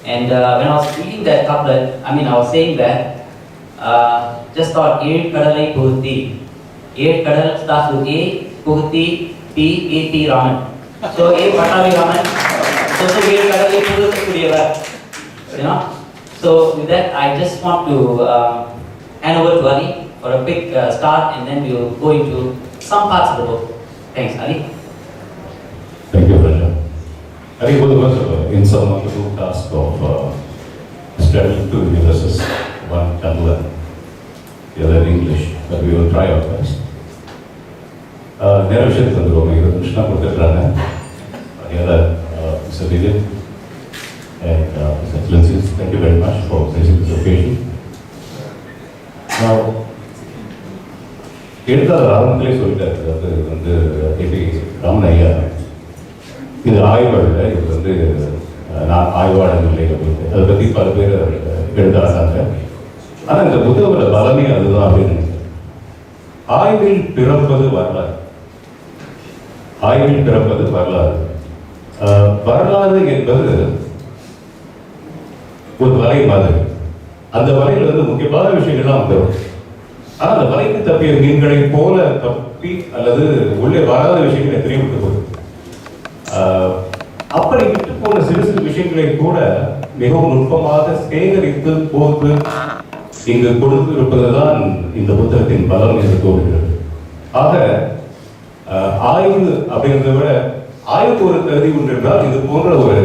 And when I was reading that couplet, I was saying that, just thought, Ed Kadalai Puguti. Ed Kadal starts with A, Puguti, P, A, P, Raman. So, A, Patavi Raman. So, Ed Kadalai Puguti, you know. So, with that, I just want to hand over to Ali for a quick start, and then we will go into some parts of the book. Thanks, Ali. Thank you, Raja. I think both of us are in some of the book task of studying two universes, one Tamil and the other English, but we will try our best. Never should have done Krishna Purtakrana, the other Mr. Vijay, and His Excellencies, thank you very much for gracing this occasion. Now, எடுத்தால் ஆரம்பத்திலே சொல்லிட்டார், அதாவது வந்து AB Ramanaiah இது ஆய்வாளர், இது வந்து நான் ஆய்வாளர் இல்லை அப்படின்னு அதை பற்றி பல பேர் எழுதாங்க. ஆனால் இந்த புத்தகத்தோட பலமே அதுதான் அப்படின்னு நினைக்கிறேன். ஆய்வில் பிறப்பது வரலாறு, ஆய்வில் பிறப்பது வரலாறு. வரலாறு என்பது ஒரு வலை மாதிரி, அந்த வலையில் வந்து முக்கியமான விஷயங்கள்லாம் வந்துடும். ஆனால் அந்த வலைக்கு தப்பிய மீன்களை போல தப்பி அல்லது உள்ளே வராத விஷயங்களை தெரியவிட்டு போகுது. அப்படி விட்டு போன சிறு சிறு விஷயங்களை கூட மிகவும் நுட்பமாக சேகரித்து போட்டு இங்கு கொடுத்து இருப்பதுதான் இந்த புத்தகத்தின் பலம் என்று தோன்றுகிறது. ஆக ஆய்வு அப்படிங்கிறத விட ஆய்வுக்கு ஒரு தகுதி உண்டு என்றால் இது போன்ற ஒரு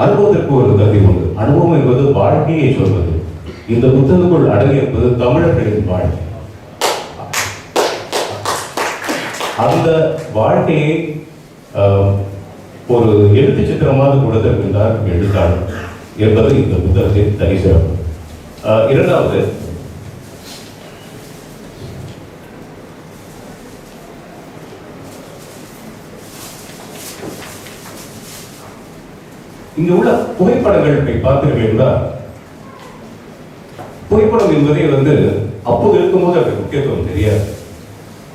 அனுபவத்திற்கு ஒரு தகுதி உண்டு. அனுபவம் என்பது வாழ்க்கையை சொல்வது. இந்த புத்தகத்துக்குள் அடங்கி இருப்பது தமிழர்களின் வாழ்க்கை. அந்த வாழ்க்கையை ஒரு எழுத்து சித்திரமாக கொடுத்திருக்கின்றார் எழுத்தாளர் என்பது இந்த புத்தகத்தின் தனி சிறப்பு. இரண்டாவது, இங்க உள்ள புகைப்படங்கள் பார்த்தீர்கள் என்றால், புகைப்படம் என்பதே வந்து அப்போது இருக்கும்போது அதற்கு முக்கியத்துவம் தெரியாது.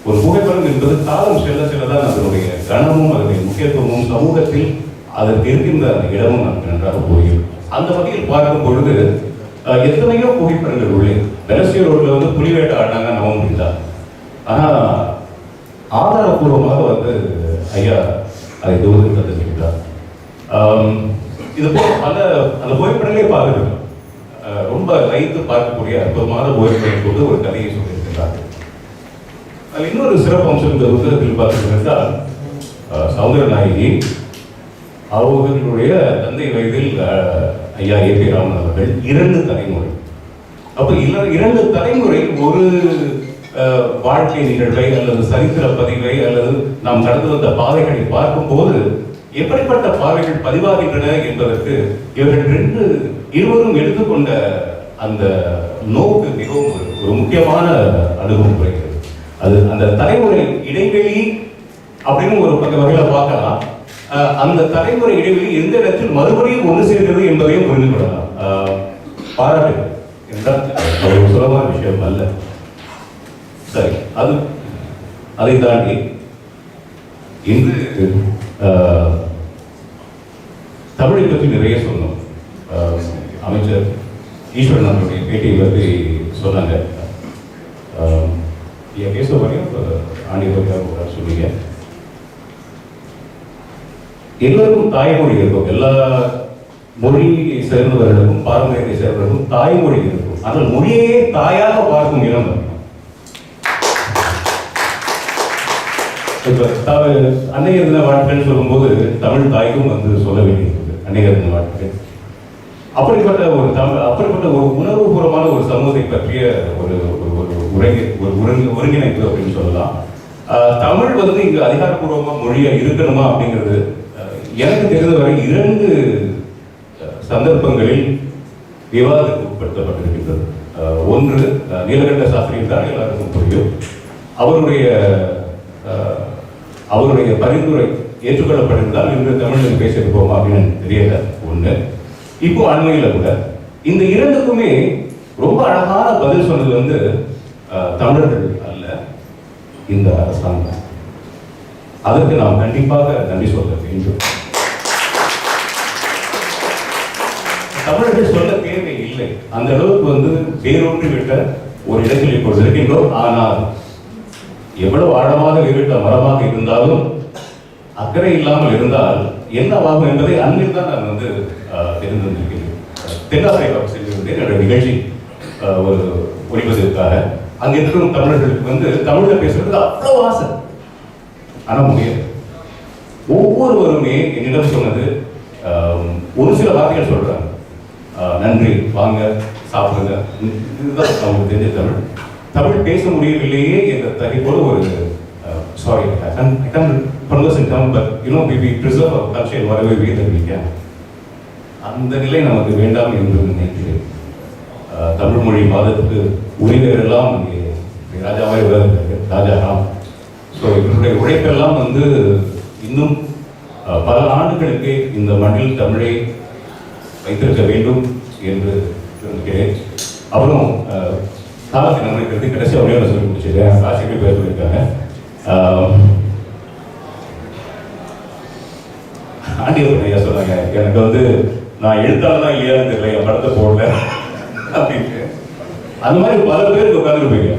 ஒரு புகைப்படம் என்பது காலம் செல்ல செல்லதான் அதனுடைய கனமும் அதனுடைய முக்கியத்துவமும் சமூகத்தில் அதற்கு இருக்கின்ற அந்த இடமும் நமக்கு நன்றாக புரியும். அந்த வகையில் பார்க்கும் பொழுது எத்தனையோ புகைப்படங்கள் உள்ளே பெலஸ்டியர் ரோட்ல வந்து புலிவேட்டை ஆடினாங்க நவம்பர் தான். ஆனால் ஆதாரபூர்வமாக வந்து ஐயா அதை தூரத்தில் தந்துருக்கிறார். இது போல பல அந்த புகைப்படங்களே பார்த்துருக்கோம். ரொம்ப லைத்து பார்க்கக்கூடிய அற்புதமான புகைப்படம் கொண்டு ஒரு கதையை சொல்லியிருக்கிறார். அது இன்னொரு சிறப்பு அம்சம் இந்த புத்தகத்தில் பார்த்தீங்கன்னா, சௌந்தரநாயகி அவர்களுடைய தந்தை வயதில் ஐயா ஏபி ராமன் அவர்கள் 2 தலைமுறை. அப்போ 2 தலைமுறை ஒரு வாழ்க்கை நிகழ்வை அல்லது சரித்திர பதிவை அல்லது நாம் கடந்து வந்த பாதைகளை பார்க்கும் போது எப்படிப்பட்ட பாதைகள் பதிவாகின்றன என்பதற்கு இவர்கள் இருவரும் எடுத்துக்கொண்ட அந்த நோக்கு மிகவும் ஒரு முக்கியமான அணுகுமுறை. அது அந்த தலைமுறை இடைவெளி அப்படின்னு ஒரு வகையில பார்க்கலாம். அந்த தலைமுறை இடைவெளி எந்த இடத்தில் மறுபடியும் ஒன்று சேர்கிறது என்பதையும் புரிந்து கொள்ளலாம். பாராட்டு என்றால் ஒரு சுலபமான விஷயம் அல்ல. சரி, அதை தாண்டி இன்று தமிழை பற்றி நிறைய சொன்னோம். அமைச்சர் ஈஸ்வரன் அவருடைய பேட்டியை பற்றி சொன்னாங்க. என் பேச வரையும் ஆண்டியவர்கள் சொன்னீங்க. எல்லோருக்கும் தாய்மொழி இருக்கும். எல்லா மொழியை சேர்ந்தவர்களுக்கும் பாரம்பரியத்தை சேர்ந்தவர்களுக்கும் தாய்மொழி இருக்கும். ஆனால் மொழியே தாயாக பார்க்கும் இனம். இப்ப அன்னைய தின வாழ்க்கைன்னு சொல்லும்போது தமிழ் தாய்க்கும் வந்து சொல்ல வேண்டியிருக்குது அன்னைய தின வாழ்க்கை. அப்படிப்பட்ட ஒரு உணர்வுபூர்வமான ஒரு சமூகத்தை பற்றிய ஒரு ஒருங்கிணைப்பு அப்படின்னு சொல்லலாம். தமிழ் வந்து இங்கு அதிகாரப்பூர்வமா மொழியா இருக்கணுமா அப்படிங்கிறது எனக்கு தெரிந்தவரை 2 சந்தர்ப்பங்களில் விவாதத்துக்கு உட்படுத்தப்பட்டிருக்கின்றது. ஒன்று, நீலகண்ட சாஸ்திரியின் தான் எல்லாருக்கும் புரியும். அவருடைய பரிந்துரை ஏற்றுக்கொள்ளப்பட்டிருந்தால் இன்று தமிழில் பேசியிருப்போமா அப்படின்னு எனக்கு தெரியல. ஒன்று. இப்போ அண்மையில் கூட இந்த 2க்குமே ரொம்ப அழகான பதில் சொன்னது வந்து தமிழர்கள் அல்ல, இந்த அரசாங்கம். அதற்கு நாம் கண்டிப்பாக நன்றி சொல்ல வேண்டும். தமிழர்கள் சொல்ல தேவை இல்லை. அந்த அளவுக்கு வந்து வேரூன்றி விட்ட ஒரு இடத்தில் இப்பொழுது இருக்கின்றோம். ஆனால் எவ்வளவு ஆழமாக வேறுவிட்ட மரமாக இருந்தாலும் அக்கறை இல்லாமல் இருந்தால் என்னவாகும் என்பதை அன்றில் தான் நான் வந்து தெரிந்து வந்திருக்கிறேன். தென்னாப்பிரிக்காவுக்கு சென்றிருந்தேன் என்னோட நிகழ்ச்சி ஒரு ஒளிப்பதற்காக. அங்க இருக்கும் தமிழர்களுக்கு வந்து தமிழ்ல பேசுறதுக்கு அவ்வளவு ஆசை, ஆனா முடியாது. ஒவ்வொருவருமே என்னிடம் சொன்னது ஒரு சில வார்த்தைகள் சொல்றாங்க. நன்றி, வாங்க, சாப்பிடுங்க, இதுதான் அவங்களுக்கு தெரிஞ்ச தமிழ். தமிழ் பேச முடியவில்லையே என்ற தகைப்போடு ஒரு sorry, I can't converse in Tamil, but you know, we preserve our culture in whatever way that we can. அந்த நிலை நமக்கு வேண்டாம் என்று நினைக்கிறேன். தமிழ் மொழி மாதத்துக்கு உரிமையர் எல்லாம் இங்கே ராஜாவாய் வருகிறார்கள், ராஜாராம். ஸோ இவருடைய உழைப்பெல்லாம் வந்து இன்னும் பல ஆண்டுகளுக்கு இந்த மண்ணில் தமிழை வைத்திருக்க வேண்டும் என்று நினைக்கிறேன். அப்புறம் காலத்தை நம்மளை கருத்து கடைசி அப்படியே சொல்லி முடிச்சிருக்கேன். ஆசிரியர் பேர் சொல்லியிருக்காங்க. ஆண்டியப்பன் ஐயா சொன்னாங்க, எனக்கு வந்து நான் எழுத்தாளதான் இல்லையான்னு தெரியல, என் படத்தை போடல அப்படின்ட்டு. அந்த மாதிரி பல பேருக்கு உட்காந்துருப்பீங்க.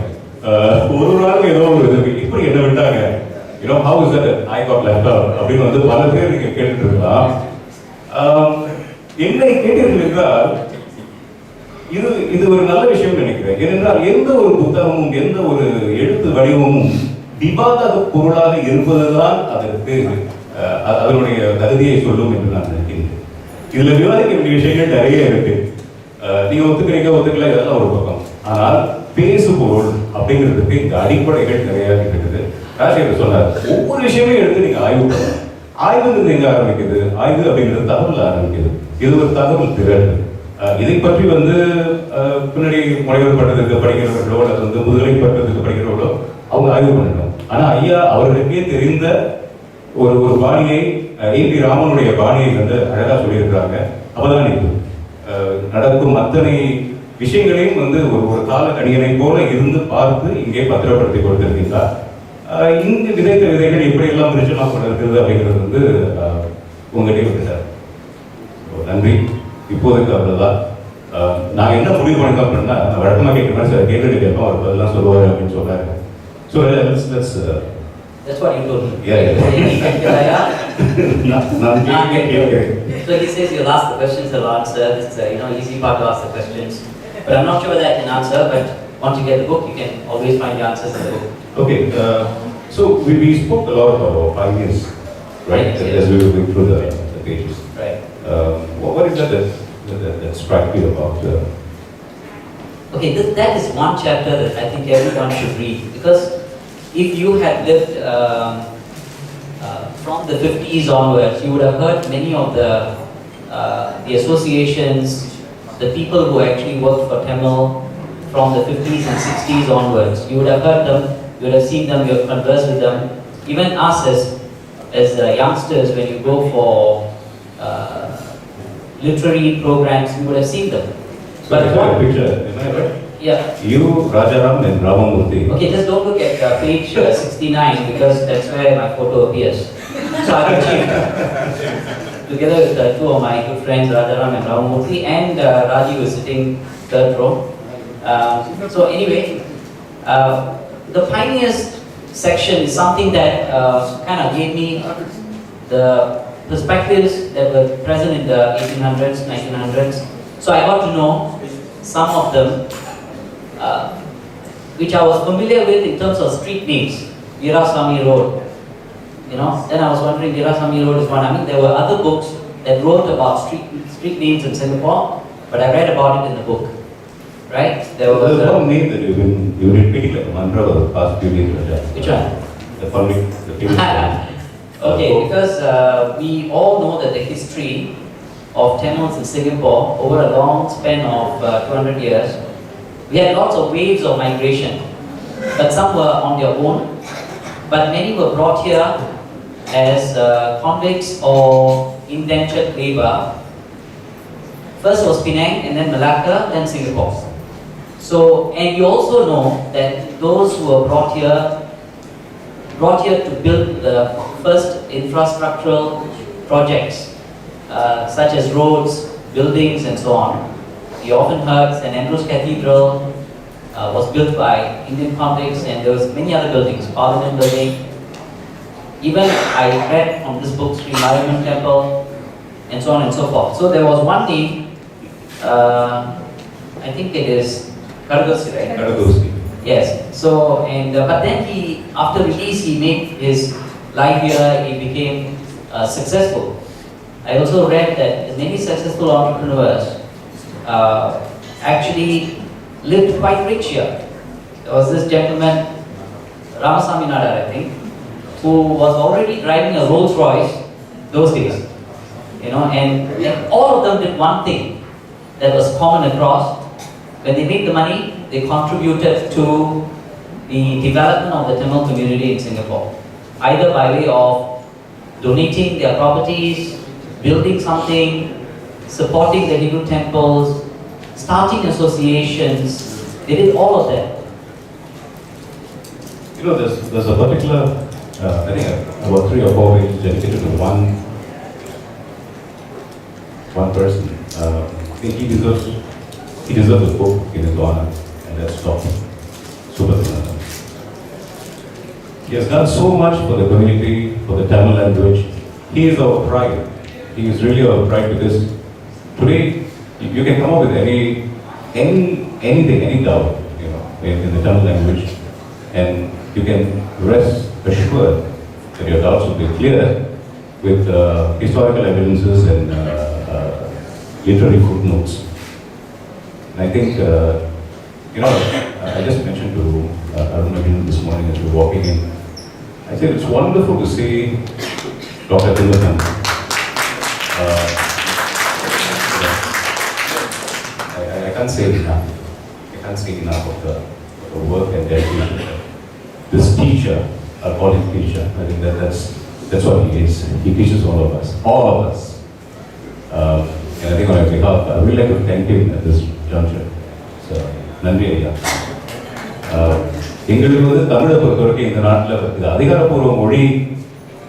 ஒரு நாளுக்கு ஏதோ ஒரு இது இப்படி என்ன விட்டாங்க, you know how is that I got left out அப்படின்னு வந்து பல பேர் நீங்க கேட்டுட்டு இருக்கலாம். என்னை கேட்டீர்கள் என்றால் இது ஒரு நல்ல விஷயம் நினைக்கிறேன். ஏனென்றால் எந்த ஒரு புத்தகமும் எந்த ஒரு எழுத்து வடிவமும் விவாத பொருளாக இருப்பதுதான் அதற்கு அதனுடைய தகுதியை சொல்லும் என்று நான் நினைக்கிறேன். இதுல விவாதிக்க வேண்டிய விஷயங்கள் நிறைய இருக்கு. நீங்க ஒத்துக்கிறீங்க ஒத்துக்கல இதெல்லாம் ஒரு பக்கம். ஆனால் பேசுபொருள் அப்படிங்கிறதுக்கு இந்த அடிப்படைகள் நிறைய இருக்குது. ராஜேந்திர சொன்னார், ஒவ்வொரு விஷயமே எடுத்து நீங்க ஆய்வு பண்ணணும். ஆய்வுங்கிறது எங்க ஆரம்பிக்குது? ஆய்வு அப்படிங்கிறது தகவல் ஆரம்பிக்குது. இது ஒரு தகவல் திரள். இதை பற்றி வந்து பின்னாடி முனைவர் பட்டத்துக்கு படிக்கிறவர்களோ அல்லது வந்து முதுகலை பட்டத்துக்கு படிக்கிறவர்களோ அவங்க ஆய்வு பண்ணணும். ஆனா ஐயா அவர்களுக்கே தெரிந்த ஒரு பாணியை, ஏபி ராமனுடைய பாணியை வந்து அழகா சொல்லியிருக்கிறாங்க. அப்பதான் இது நடக்கும் அத்தனை விஷயங்களையும் வந்து ஒரு கால கணியனை போல இருந்து பார்த்து இங்கே பத்திரப்படுத்தி கொடுத்திருக்கிறார். இங்கு விதைத்த விதைகள் எப்படி எல்லாம் விரிச்சலாம் கொண்டு இருக்கிறது அப்படிங்கிறது வந்து உங்ககிட்டே விட்டார். நன்றி. இப்போதைக்கு அவ்வளவுதான். நான் என்ன முடிவு பண்ணிட்டோம் அப்படின்னா, வழக்கமாக கேட்கிறேன் சார், கேள்வி கேட்போம், அவர் பதிலாம் சொல்லுவார் அப்படின்னு சொன்னாங்க. So That's what you told me. Yeah. So he says you'll ask the questions, he'll answer. It's easy part to ask the questions. But I'm not sure whether I can answer, but once you get the book, you can always find the answers in the book. Okay, so we spoke a lot about our pioneers, right? As we were going through the pages. Right. What is that struck you about? Okay, that is one chapter that I think everyone should read, because if you had lived from the 50s onwards, you would have heard many of the associations, the people who actually worked for Tamil from the 50s and 60s onwards. You would have heard them, you would have seen them, you have conversed with them. Even us as youngsters, when you go for literary programs, you would have seen them. So I saw a picture, am I right? Yeah. You, Rajaram and Ramamurthy. Okay, just don't look at page 69 because that's where my photo appears. So I achieved together with two of my good friends, Rajaram and Ramamurthy, and Raji was sitting third row. So anyway, the pioneers section is something that kind of gave me the perspectives that were present in the 1800s, 1900s. So I got to know some of them, which I was familiar with in terms of street names. Veerasamy Road, then I was wondering, Veerasamy Road is one. I mean, there were other books that wrote about street names in Singapore, but I read about it in the book, right? There was one name that you've been repeating like a mantra over the past few days. Which one? The famous Okay, because we all know that the history of Tamils in Singapore over a long span of 200 years, we had lots of waves of migration, but some were on their own, but many were brought here as convicts or indentured labor. First was Penang, and then Malacca, then Singapore. So, and you also know that those who were brought here to build the first infrastructural projects, such as roads, buildings and so on. We often heard St. Andrew's Cathedral was built by Indian convicts, and there was many other buildings, Parliament Building. Even I read from this book, Sri Mariamman Temple, and so on and so forth. So there was one name, I think it is Karadosi, right? Karadosi. Yes. So, and but then he, after release, he made his life here, he became successful. I also read that many successful entrepreneurs actually lived quite rich here. There was this gentleman, Ramasamy Nadar, I think, who was already driving a Rolls Royce those days. You know, and all of them did one thing that was common across. When they made the money, they contributed to the development of the Tamil community in Singapore, either by way of donating their properties, building something, supporting the Hindu temples, starting associations. They did all of that. You know, there's a particular, I think about 3 or 4 pages dedicated to one person. I think he deserves a book in his honor, and that's Dr. Subrathanathan. He has done so much for the community, for the Tamil language. He is our pride. He is really our pride, because today you can come up with anything, any doubt, you know, in the Tamil language, and you can rest assured that your doubts will be clear with historical evidences and literary footnotes. And I think, you know, I just mentioned to Arun this morning as we were walking in, I said it's wonderful to see Dr. Tamizhum. I can't say enough. I can't say enough of the work and dedication. This teacher, I'll call him teacher. I think that's what he is. He teaches all of us. And I think on my behalf, I would like to thank him at this juncture. So, Nandri Ayya. எங்களுக்கு வந்து தமிழை பொறுத்தவரைக்கும் இந்த நாட்டில் இது அதிகாரப்பூர்வ மொழி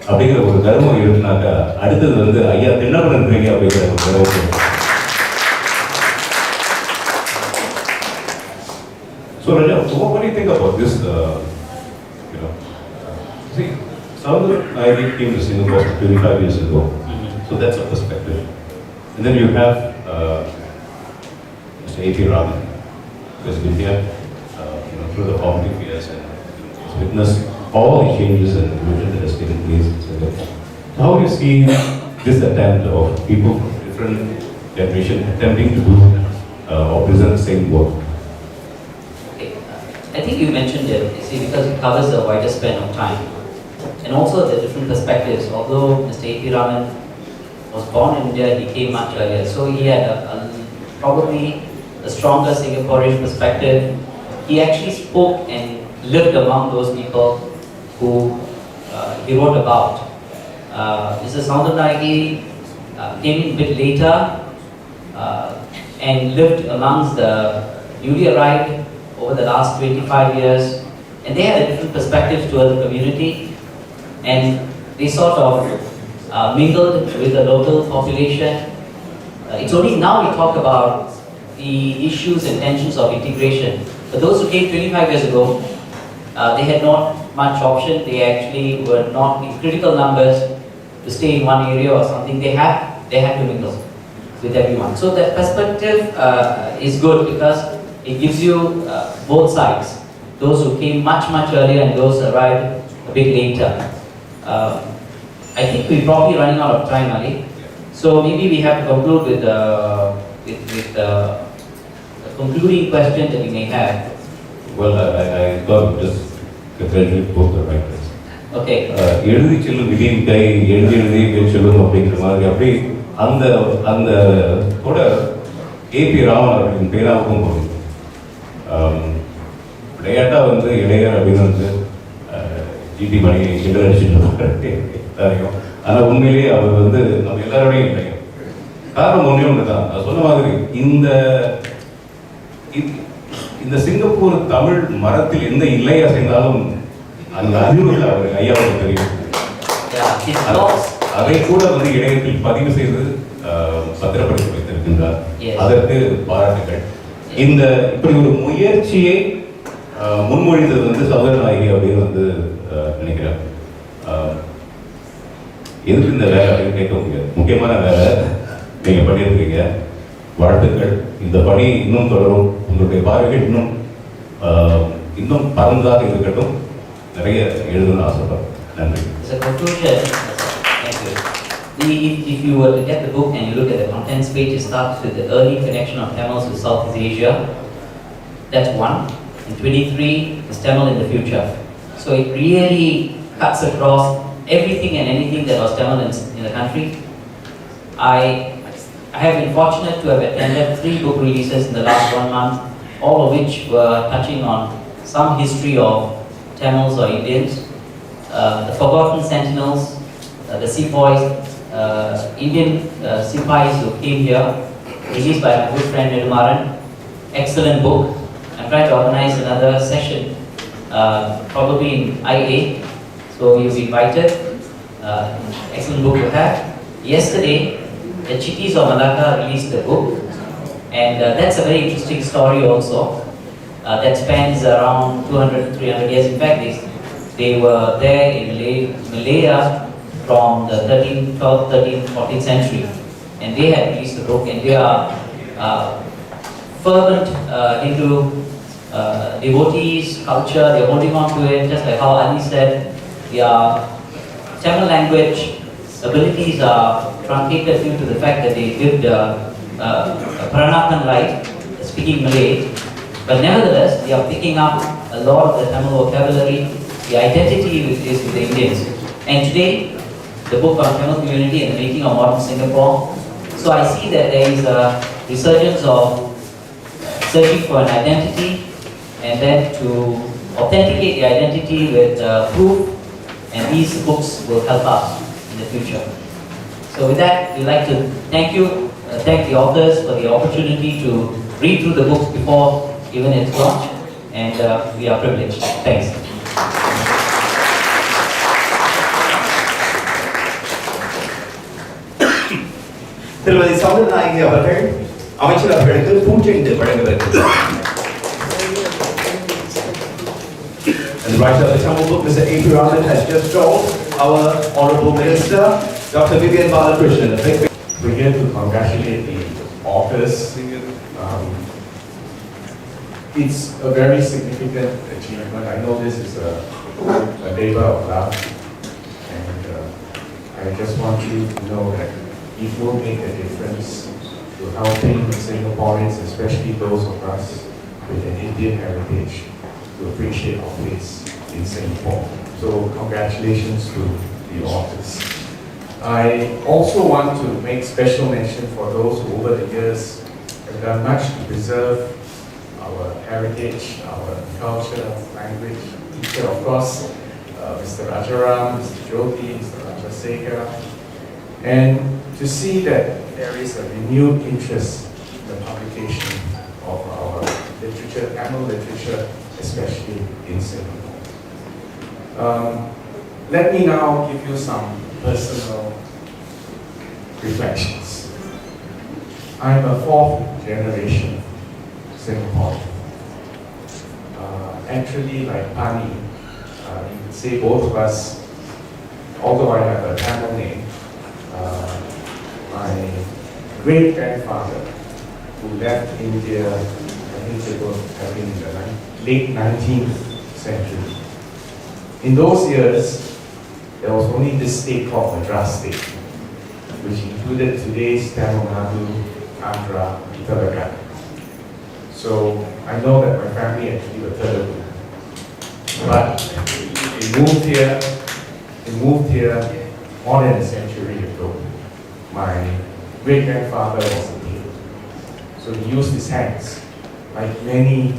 அப்படிங்கிற ஒரு கர்வம் இருக்குனாக்கா, அடுத்தது வந்து ஐயா திண்ணப்பன் பிரிங்க அப்படிங்கிற ஒரு கர்வம். So Raja, what do you think about this? You know, see, Tamizhum Thamizharum came to Singapore 25 years ago, so that's a perspective. And then you have Mr. A.P. Raman, who has been here, you know, through the formative years and has witnessed all the changes and evolution that has taken place in Singapore. So how do you see this attempt of people from different generations attempting to do or present the same work? I think you mentioned it, you see, because it covers a wider span of time. And also the different perspectives. Although Mr. A.P. Raman was born in India, he came much earlier. So he had probably a stronger Singaporean perspective. He actually spoke and lived among those people who he wrote about. Mr. Tamizhum Thamizharum came in a bit later and lived amongst the newly arrived over the last 25 years, and they had a different perspectives toward the community, and they sort of mingled with the local population. It's only now we talk about the issues and tensions of integration. But those who came 25 years ago, they had not much option. They actually were not in critical numbers to stay in one area or something. They had to mingle with everyone. So that perspective is good because it gives you both sides. Those who came much earlier and those who arrived a bit later. I think we're probably running out of time, Ali. So maybe we have to conclude with the concluding question that you may have. Well, I thought just congratulate both the writers. Okay. எழுதி செல்லும் விதியின் கை எழுதி செல்லும் அப்படிங்கிற மாதிரி அப்படி அந்த கூட ஏபி ராமன் அவர்களின் பேராவுக்கும் போகுது. விளையாட்டா வந்து இளையர் அப்படின்னு வந்து ஜிடி மணி அடிச்சுட்டு தெரியும். ஆனால் உண்மையிலேயே அவர் வந்து நம்ம எல்லாரோடையும் இளையர். காரணம் ஒன்றே ஒன்று தான், நான் சொன்ன மாதிரி இந்த சிங்கப்பூர் தமிழ் மரத்தில் எந்த இலையை செய்தாலும் அந்த அறிவுகள் அவர் ஐயாவுக்கு தெரியும். அதை கூட வந்து இணையத்தில் பதிவு செய்து பத்திரப்படுத்தி வைத்திருக்கின்றார். Yes. அதற்கு பாராட்டுகள். இந்த இப்படி ஒரு முயற்சியை முன்மொழிந்தது வந்து சௌதரநாயகி அப்படின்னு வந்து நினைக்கிறேன். எதுக்கு இந்த வேலை அப்படின்னு கேட்க முடியாது. முக்கியமான வேலை நீங்கள் பண்ணியிருக்கீங்க. வாழ்த்துக்கள். இந்த பணி இன்னும் தொடரும். உங்களுடைய பார்வைகள் இன்னும் பரந்ததாக இருக்கட்டும். நிறைய எழுதணும்னு ஆசைப்படுறேன். நன்றி. As a conclusion, thank you. If you were to get the book and you look at the contents page, it starts with the early connection of Tamils with Southeast Asia. That's one. And 23 is Tamil in the future. So it really cuts across everything and anything that was Tamil in the country. I have been fortunate to have attended 3 book releases in the last 1 month, all of which were touching on some history of Tamils or Indians. The Forgotten Sentinels, the Sepoys, Indian Sipais who came here, released by my good friend Nedumaran. Excellent book. I'm trying to organize another session, probably in IA, so you'll be invited. Excellent book to have. Yesterday, the Chittis of Malacca released the book, and that's a very interesting story also. That spans around 200-300 years. In fact, they were there in Malaya from the 12th, 13th, 14th century, and they had released the book, and they are fervent into devotees, culture. They're holding on to it, just like how Ali said. Their Tamil language abilities are truncated due to the fact that they lived a Peranakan life, speaking Malay. But nevertheless, they are picking up a lot of the Tamil vocabulary. The identity is with the Indians. And today, the book on Tamil community and the making of modern Singapore. So I see that there is a resurgence of searching for an identity, and then to authenticate the identity with proof, and these books will help us in the future. So with that, we'd like to thank the authors for the opportunity to read through the books before even its launch, and we are privileged. Thanks. திருமதி சௌதரநாயகி அவர்கள் அமைச்சர் அவர்களுக்கு பூச்செண்டு வழங்குகிறார். And the writer of the Tamil book, Mr. A.P. Raman, has just told our Honourable Minister, Dr. Vivian Balakrishnan. We're here to congratulate the authors. It's a very significant achievement. I know this is a labor of love, and I just want you to know that it will make a difference to helping Singaporeans, especially those of us with an Indian heritage, to appreciate our place in Singapore. So congratulations to the authors. I also want to make special mention for those who over the years have done much to preserve our heritage, our culture, language. Teacher, of course, Mr. Rajaram, Mr. Jyoti, Mr. Rajasekhar, and to see that there is a renewed interest in the publication of our literature, Tamil literature, especially in Singapore. Let me now give you some personal reflections. I'm a 4th generation Singaporean. Actually, like Pani, you could say both of us, although I have a Tamil name, my great-grandfather, who left India, I think it was in the late 19th century. In those years, there was only this state called Madras state, which included today's Tamil Nadu, Andhra, Telangana. So I know that my family actually were Telugu. But they moved here more than a century ago. My great-grandfather was a tailor. So he used his hands, like many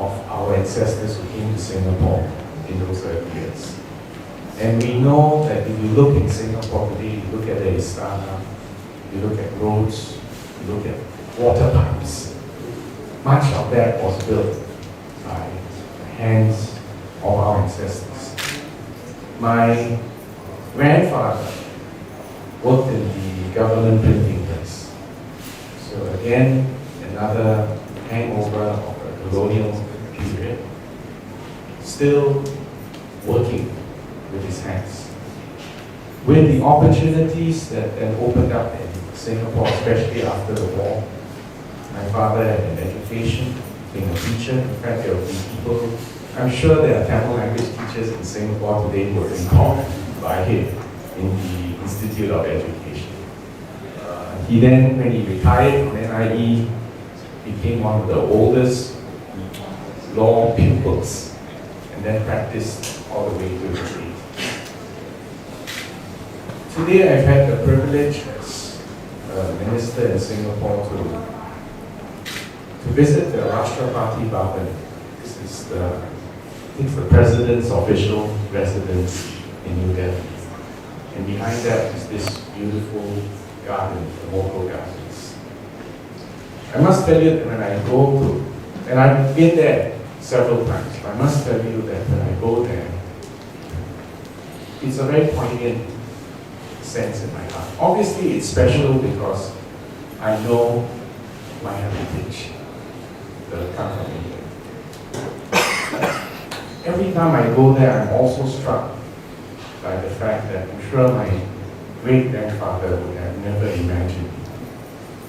of our ancestors who came to Singapore in those early years. And we know that if you look in Singapore today, you look at the Istana, you look at roads, you look at water pipes, much of that was built by the hands of our ancestors. My grandfather worked in the government printing press. So again, another hangover of a colonial period, still working with his hands. With the opportunities that then opened up in Singapore, especially after the war, my father had an education, being a teacher. In fact, there will be people, I'm sure there are Tamil language teachers in Singapore today who were employed by him in the Institute of Education. He then, when he retired from NIE, became one of the oldest law pupils and then practiced all the way to his 80s. Today I've had the privilege as a minister in Singapore to visit the Rashtrapati Bhavan. This is the president's official residence in New Delhi. And behind that is this beautiful garden, the Moko Gardens. I must tell you that when I go to, and I've been there several times, I must tell you that when I go there, it's a very poignant sense in my heart. Obviously, it's special because I know my heritage, the country. Every time I go there, I'm also struck by the fact that I'm sure my great-grandfather would have never imagined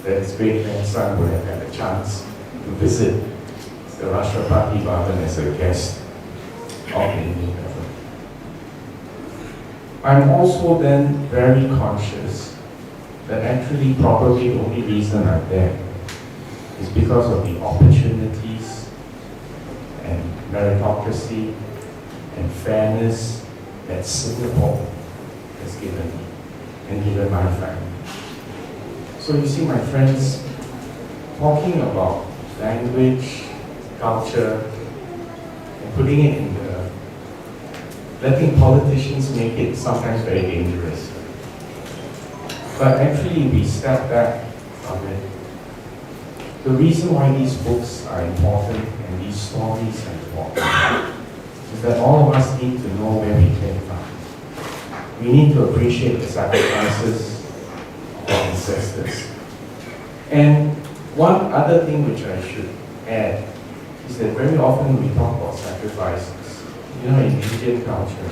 that his great-grandson would have had a chance to visit the Rashtrapati Bhavan as a guest of the Indian government. I'm also then very conscious that actually probably the only reason I'm there is because of the opportunities and meritocracy and fairness that Singapore has given me and given my family. So you see, my friends, talking about language, culture, and putting it in the, letting politicians make it sometimes very dangerous. But actually, we step back from it. The reason why these books are important and these stories are important is that all of us need to know where we came from. We need to appreciate the sacrifices of our ancestors. And one other thing which I should add is that very often we talk about sacrifices. You know, in Indian culture,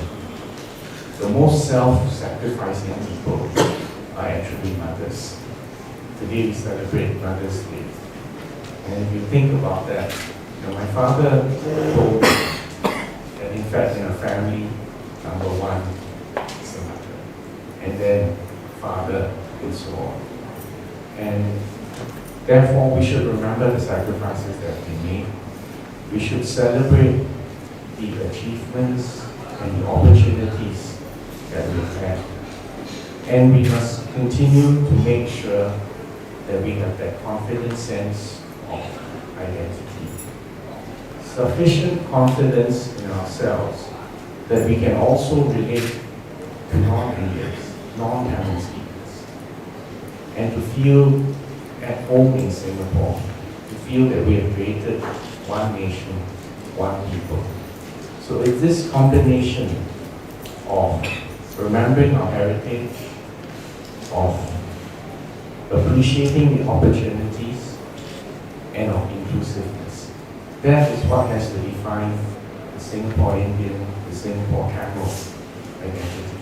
the most self-sacrificing people are actually mothers. Today we celebrate Mother's Day. And if you think about that, you know, my father told me that in fact in a family, number one is the mother, and then father and so on. And therefore we should remember the sacrifices that we made. We should celebrate the achievements and the opportunities that we've had. And we must continue to make sure that we have that confident sense of identity. Sufficient confidence in ourselves that we can also relate to non-Indians, non-Tamil speakers, and to feel at home in Singapore, to feel that we have created one nation, one people. So it's this combination of remembering our heritage, of appreciating the opportunities, and of inclusiveness. That is what has to define the Singapore Indian, the Singapore Tamil identity.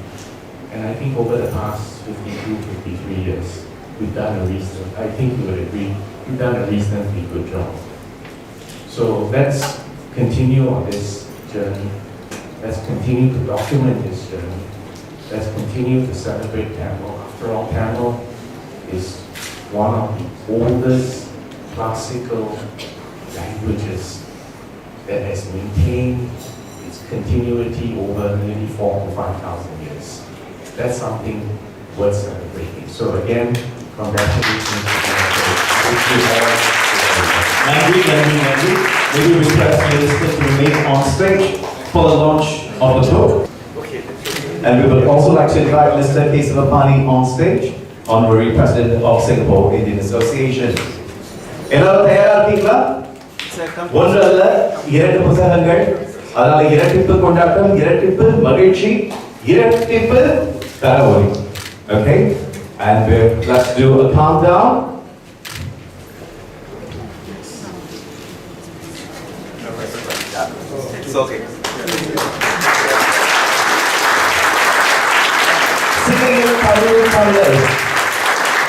And I think over the past 52, 53 years, we've done a reasonably, I think you would agree, we've done a reasonably good job. So let's continue on this journey. Let's continue to document this journey. Let's continue to celebrate Tamil. After all, Tamil is one of the oldest classical languages that has maintained its continuity over nearly 4,000 to 5,000 years. That's something worth celebrating. So again, congratulations. Thank you all. Maybe we request Minister to remain on stage for the launch of the book. And we would also like to invite Mr. Kesavapani on stage, Honorary President of Singapore Indian Association. எல்லாரும் தயாரா இருக்கீங்களா? ஒன்று அல்ல, இரண்டு புத்தகங்கள். அதனால இரட்டிப்பு கொண்டாட்டம், இரட்டிப்பு மகிழ்ச்சி, இரட்டிப்பு தரவொலி. Okay? And let's do a countdown. It's okay. Singing in Tamizhum Thamizharum.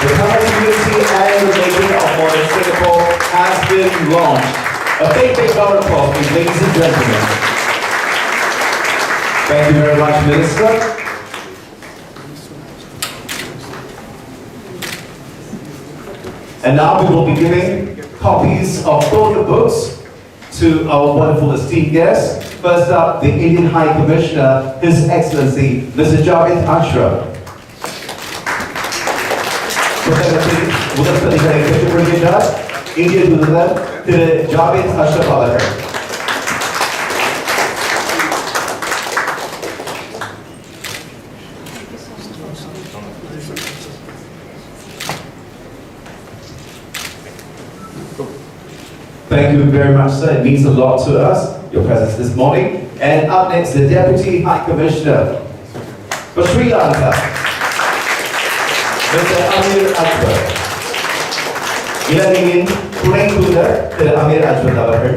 The Tamil community and the making of modern Singapore has been launched. A big round of applause, please, ladies and gentlemen. Thank you very much, Minister. And now we will be giving copies of both the books to our wonderful esteemed guests. First up, the Indian High Commissioner, His Excellency, Mr. Javed Ashram. முதல் பிரதிகளை பெற்றுக் கொள்கின்றார் இந்திய தூதர் திரு ஜாவேத் அஷ்ரப் அவர்கள். Thank you very much, sir. It means a lot to us, your presence this morning. And up next, the Deputy High Commissioner for Sri Lanka, Mr. Amir Akbar. இலங்கையின் துணை தூதர் திரு அமீர் அஜ்வத் அவர்கள்.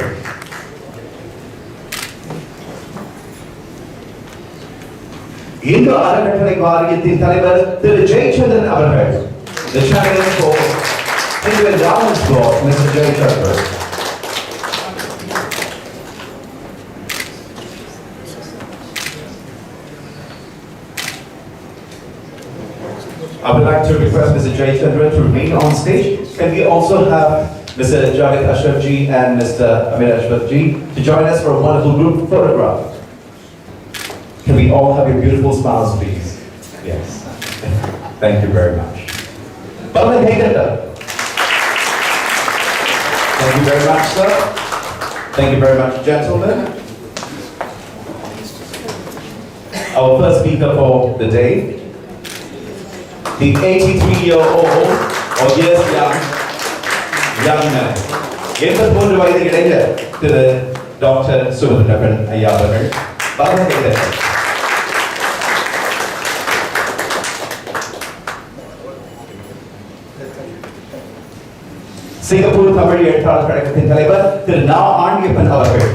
இந்து அறக்கட்டளை வாரியத்தின் தலைவர் திரு ஜெயச்சந்திரன் அவர்கள். The chairman for Hindu Endowments Board, Mr. Jayachandran. I would like to request Mr. Jayachandran to remain on stage. Can we also have Mr. Javed Ashraf ji and Mr. Amir Ashraf ji to join us for a wonderful group photograph? Can we all have your beautiful smiles, please? Yes. Thank you very much. Thank you very much, sir. Thank you very much, gentlemen. Our first speaker for the day, the 83-year-old, or years young man. 83 வயது இளைஞர் திரு doctor Subathran ஐயா அவர்கள். Singapore Tamil எழுத்தாளர் கழகத்தின் தலைவர் திரு நா ஆண்டியப்பன் அவர்கள்.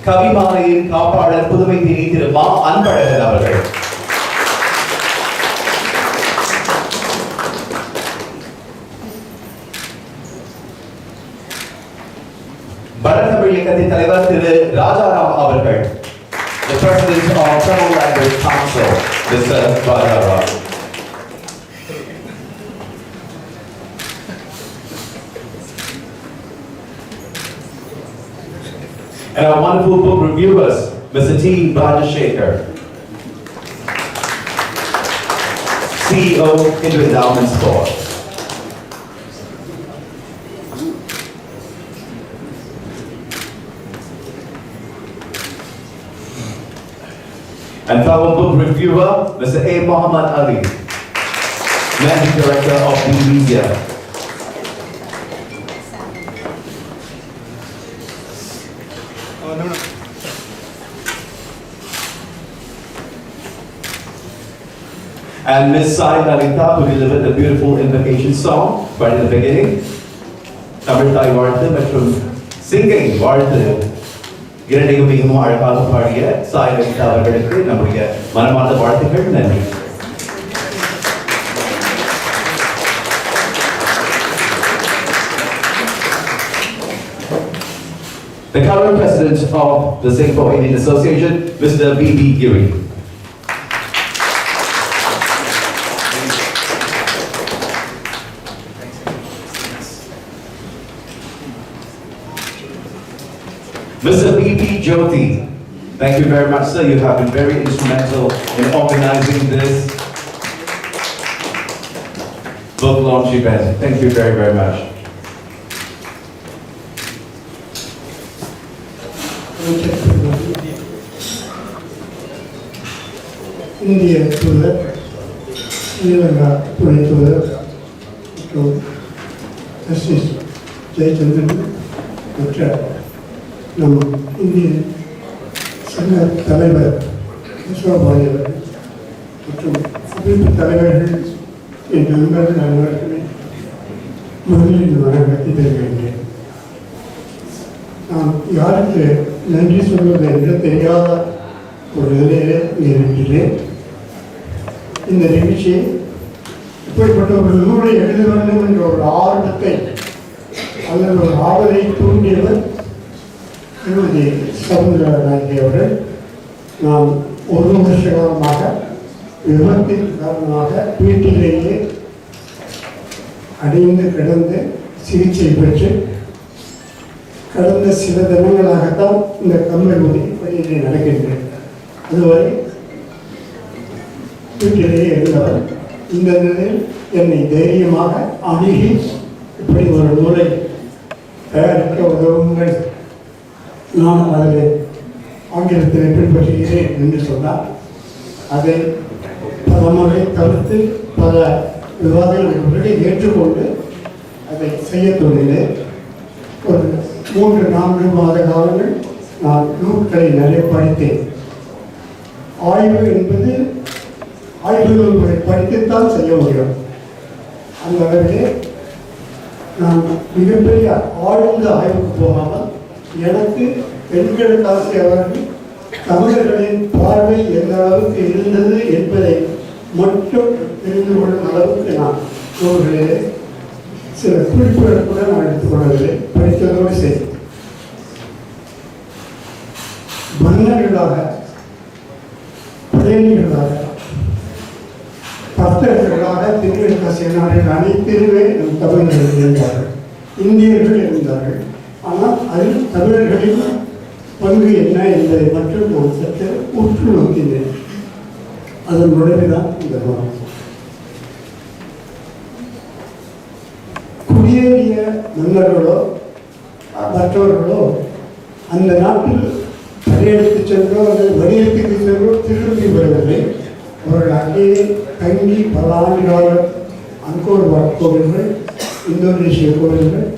கவிமாலையின் காப்பாளர் புதுமை தேனி திரு மா அன்பழகன் அவர்கள். வடதமிழ் இயக்கத்தின் தலைவர் திரு ராஜாராம் அவர்கள். The President of Tamil Language Council, Mr. Rajaram. And our wonderful book reviewers, Mr. T. Rajashekar, CEO, Hindu Endowments Board. And fellow book reviewer, Mr. A. Muhammad Ali, Managing Director of the Media. And Ms. Sai Lalita, who delivered the beautiful invocation song right in the beginning. Tamil Thai Varthu மற்றும் Singing Varthu இரண்டையும் மிகவும் அழகாக பாடிய சாய் லலிதா அவர்களுக்கு நம்முடைய மனமார்ந்த வாழ்த்துக்கள். நன்றி. The current president of the Singapore Indian Association, Mr. B.B. Giri. Mr. B.P. Jyoti, thank you very much, sir. You have been very instrumental in organizing this book launch event. Thank you very, very much. India தூதர், ஸ்ரீலங்கா துணை தூதர், justice Jayachandran மற்ற நம் இந்திய சங்க தலைவர் விஸ்வபாய் அவர்கள் மற்றும் அமைப்பு தலைவர்கள் என் நண்பர்கள் அனைவருக்குமே முதலில் வணக்கத்தை தெரிவிக்கின்றேன். நான் யாருக்கு நன்றி சொல்வது என்று தெரியாத ஒரு நிலையிலே இருக்கிறேன். இந்த நிகழ்ச்சியை இப்படிப்பட்ட ஒரு நூலை எழுத வேண்டும் என்ற ஒரு ஆர்வத்தை அல்லது ஒரு ஆவலை தூண்டியவர் திருமதி சவுந்தரராஜி அவர்கள். நான் 1 வருஷ காலமாக விபத்தின் காரணமாக வீட்டிலேயே அடைந்து கிடந்து சிகிச்சை பெற்று கடந்த சில தினங்களாகத்தான் இந்த கம்பெனி பணியிலே நடக்கின்றேன். அதுவரை வீட்டிலேயே இருந்தவர் இந்த நிலையில் என்னை தைரியமாக அணுகி இப்படி ஒரு நூலை தயாரிக்க உதவுங்கள், நான் அதில் ஆங்கிலத்தில் பின்பற்றுகிறேன் என்று சொன்னார். அதை பல முறை தவிர்த்து பல விவாதங்களை ஏற்றுக்கொண்டு அதை செய்ய தோன்றினேன். ஒரு 3-4 மாத காலங்கள் நான் நூல்களை நிறைய படித்தேன். ஆய்வு என்பது ஆய்வு நூல்களை படித்துத்தான் செய்ய முடியும். அந்த அளவிலே நான் மிகப்பெரிய ஆழ்ந்த ஆய்வுக்கு போகாமல் எனக்கு பெண்களுக்காக அவர்கள் தமிழர்களின் பார்வை எந்த அளவுக்கு இருந்தது என்பதை மட்டும் தெரிந்து கொள்ளும் அளவுக்கு நான் நூல்களிலே சில குறிப்புகள் கூட நான் எடுத்துக்கொள்ளவில்லை. படித்ததோடு சரி. மன்னர்களாக, படையணிகளாக, பக்தர்களாக திருவிழாசியர்கள் அனைத்திலுமே நம் தமிழர்கள் இருந்தார்கள், இந்தியர்கள் இருந்தார்கள். ஆனால் அதில் தமிழர்களின் பங்கு என்ன என்பதை மட்டும் நான் சற்று உற்று நோக்கினேன். அதன் விளைவுதான் இந்த நூல். குடியேறிய மன்னர்களோ மற்றவர்களோ அந்த நாட்டில் படையெடுத்து சென்றோ அல்லது வடிவத்துக்கு சென்றோ திரும்பி வருவதில்லை. அவர்கள் அங்கேயே தங்கி பல ஆண்டுகால அங்கோர் வாட் கோவில்கள், இந்தோனேஷிய கோவில்கள்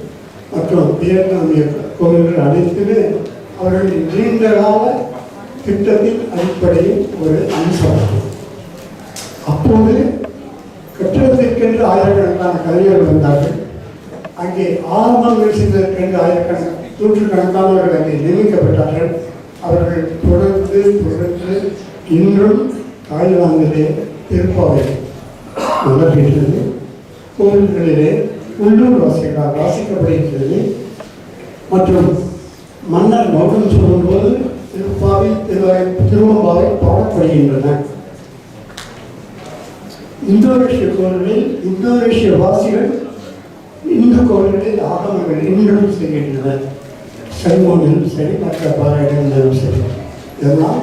மற்றும் வியட்நாமிய கோவில்கள் அனைத்துமே அவர்களின் நீண்ட கால திட்டத்தின் அடிப்படையில் ஒரு அம்சமாகும். அப்போது கட்டிடத்திற்கென்று ஆயிரக்கணக்கான கலைஞர்கள் வந்தார்கள். அங்கே ஆரம்பங்கள் செய்வதற்கென்று நூற்றுக்கணக்கானவர்கள் அங்கே நியமிக்கப்பட்டார்கள். அவர்கள் தொடர்ந்து இன்றும் தாய்லாந்திலே திருப்பாவை நடக்கின்றது. கோவில்களிலே உள்ளூர் வாசிகளால் வாசிக்கப்படுகின்றது. மற்றும் மன்னர் மௌனம் சொல்லும்போது திருவம்பாவை பாடப்படுகின்றன. இந்தோனேஷிய கோவில்களில் இந்தோனேஷிய வாசிகள் இந்து கோவில்களில் ஆகமங்கள் இன்றும் செய்கின்றனர். சைமோனிலும் சரி, மற்ற பாறைகளிலும் சரி. இதெல்லாம்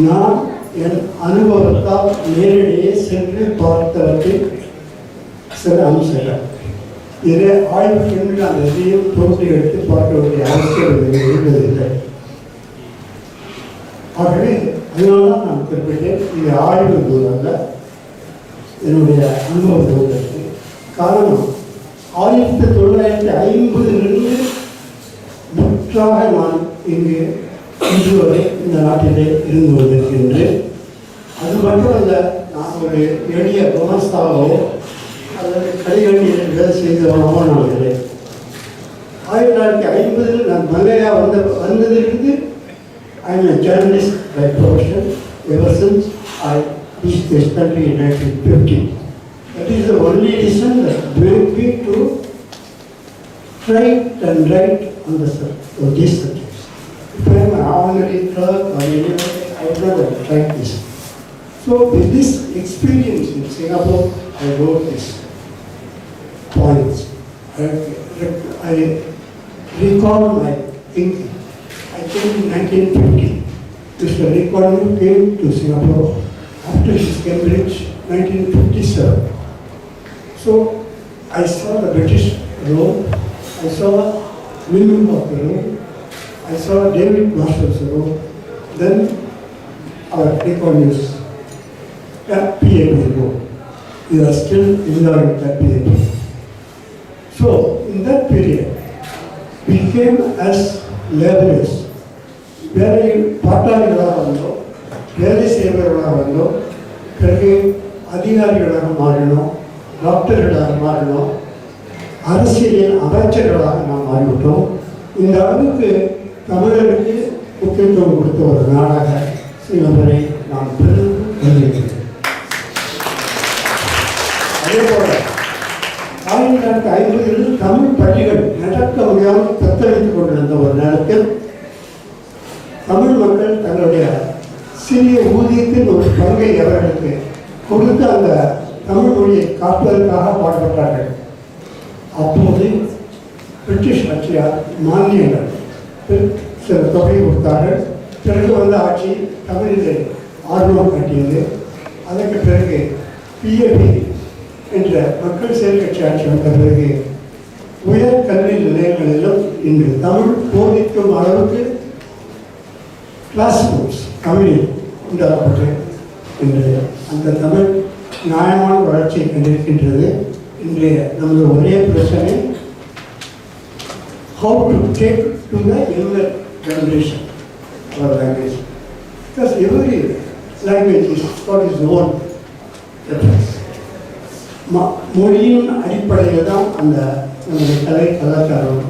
நான் என் அனுபவத்தால் நேரடியே சென்று பார்த்தவற்றில் சில அம்சங்கள். இதை ஆய்வுக்கு நான் எதையும் தோன்றி எடுத்து பார்க்க வேண்டிய அவசியம் இருந்ததில்லை. ஆகவே அதனால்தான் நான் குறிப்பிட்டேன், இது ஆய்வு நூல் அல்ல, என்னுடைய அனுபவ நூலுக்கு. காரணம் 1950 முற்றாக நான் இங்கு இன்று வரை இந்த நாட்டிலே இருந்து வந்திருக்கின்றேன். அது மட்டுமல்ல, நான் ஒரு எளிய குணஸ்தாவோ அல்லது கலைகணியில் வேலை செய்தவனோ நான் இல்லை. 1950 நான் மலேரியா வந்ததிலிருந்து I am a journalist by profession ever since I reached this country in 1950. That is the only reason that made me to write and write on these subjects. If I am an ordinary clerk or anyone, I would not have tried this. So with this experience in Singapore, I wrote these points. I recall my thinking. I came in 1950. Mr. Lee Kuan Yew came to Singapore after his Cambridge 1957. So I saw the British rule, I saw women of the rule, I saw David Marshall's rule, then our Lee Kuan Yew's PAP rule. We are still enjoying that PAP. So in that period, came as laborers. வேலை பாட்டாளிகளாக வந்தோம், வேலை செய்பவர்களாக வந்தோம், பிறகு அதிகாரிகளாக மாறினோம், டாக்டர்களாக மாறினோம், அரசியலின் அமைச்சர்களாக நாம் மாறிவிட்டோம். இந்த அளவுக்கு தமிழருக்கு முக்கியத்துவம் கொடுத்த ஒரு நாடாக சிங்கப்பூரை நான் பெரும் வருகிறேன். அதே போல 1950 தமிழ் பள்ளிகள் நடக்க முடியாமல் தத்தளித்துக் கொண்டிருந்த ஒரு நேரத்தில் தமிழ் மக்கள் தங்களுடைய சிறிய ஊதியத்தில் ஒரு பங்கை அவர்களுக்கு கொடுத்து அந்த தமிழ் மொழியை காப்பதற்காக பாடுபட்டார்கள். அப்போது பிரிட்டிஷ் ஆட்சியார் மானியங்கள் சில தொகை கொடுத்தார்கள். பிறகு வந்த ஆட்சி தமிழிலே ஆர்வம் காட்டியது. அதற்கு பிறகு பிஏபி என்ற மக்கள் செயற்கட்சி ஆட்சி வந்த பிறகு உயர் கல்வி நிலையங்களிலும் இன்று தமிழ் போதிக்கும் அளவுக்கு கிளாஸ் ரூம்ஸ் தமிழில் உண்டாக்கப்பட்டு இன்று அந்த தமிழ் நியாயமான வளர்ச்சியை கண்டிருக்கின்றது. இன்றைய நமது ஒரே பிரச்சனை how to take to the younger generation our language, because every language is got its own difference. மொழியின் அடிப்படையில் தான் அந்த நம்முடைய கலை கலாச்சாரம்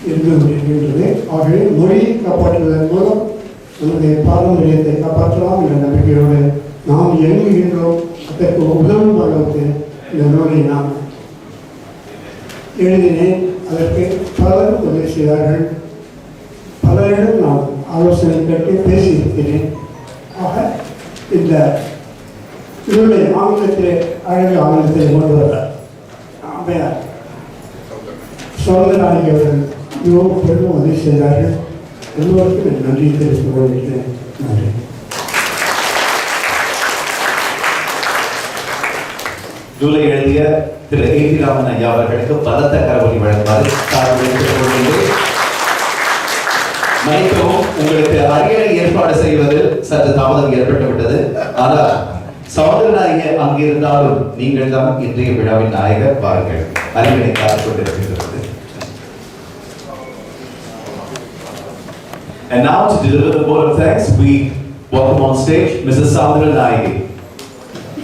இருந்து கொண்டிருக்கின்றது. ஆகவே மொழியை காப்பாற்றுவதன் மூலம் நம்முடைய பாரம்பரியத்தை காப்பாற்றலாம் என்ற நம்பிக்கையோடு நாம் இயங்குகின்றோம். அதற்கு உதவும் அளவுக்கு இந்த நூலை நாம் எழுதினேன். அதற்கு பலரும் உதவி செய்தார்கள். பலரிடம் நான் ஆலோசனை கேட்டு பேசியிருக்கிறேன். ஆக இந்த நூலை ஆங்கிலத்திலே அழகு ஆங்கிலத்திலே கொண்டு வர அம்மையார் சௌந்தரநாயகி அவர்கள் மிகவும் பெரும் உதவி செய்தார்கள். எல்லோருக்கும் என் நன்றியை தெரிவித்துக் கொள்கிறேன். நன்றி. நூலை எழுதிய திரு A.P. ராமன் ஐயா அவர்களுக்கு பலத்த கரவொலி வழங்குமாறு மன்னிக்கவும், உங்களுக்கு அரியணை ஏற்பாடு செய்வதில் சற்று தாமதம் ஏற்பட்டு விட்டது. ஆனால் சௌந்தரநாயகி அங்கிருந்தாலும் நீங்கள் தான் இன்றைய விழாவின் நாயகர். வாருங்கள், அரியணை காத்துக் கொண்டிருக்கின்றது. And now to deliver the vote of thanks, we welcome on stage Mrs. Tamizhum.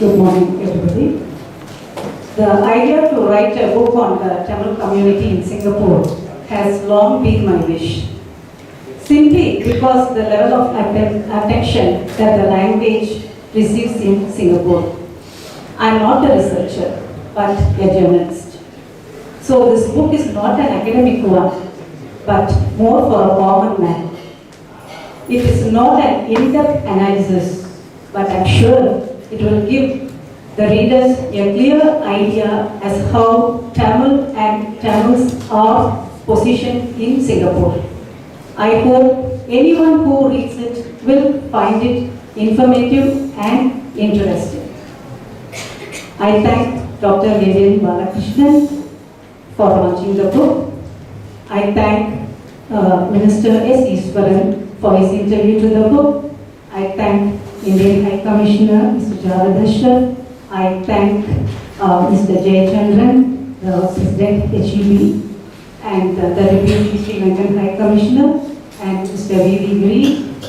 Good morning, everybody. The idea to write a book on the Tamil community in Singapore has long been my wish. Simply because the level of attention that the language receives in Singapore. I am not a researcher, but a journalist. So this book is not an academic one, but more for a common man. It is not an in-depth analysis, but I am sure it will give the readers a clear idea as how Tamil and Tamils are positioned in Singapore. I hope anyone who reads it will find it informative and interesting. I thank Dr. Vivian Balakrishnan for launching the book. I thank Minister S. Iswaran for his interview to the book. I thank Indian High Commissioner Mr. Javadeshwar. I thank Mr. Jayachandran, the President HEB, and the Deputy Sri Lankan High Commissioner, and Mr. V.V. Giri,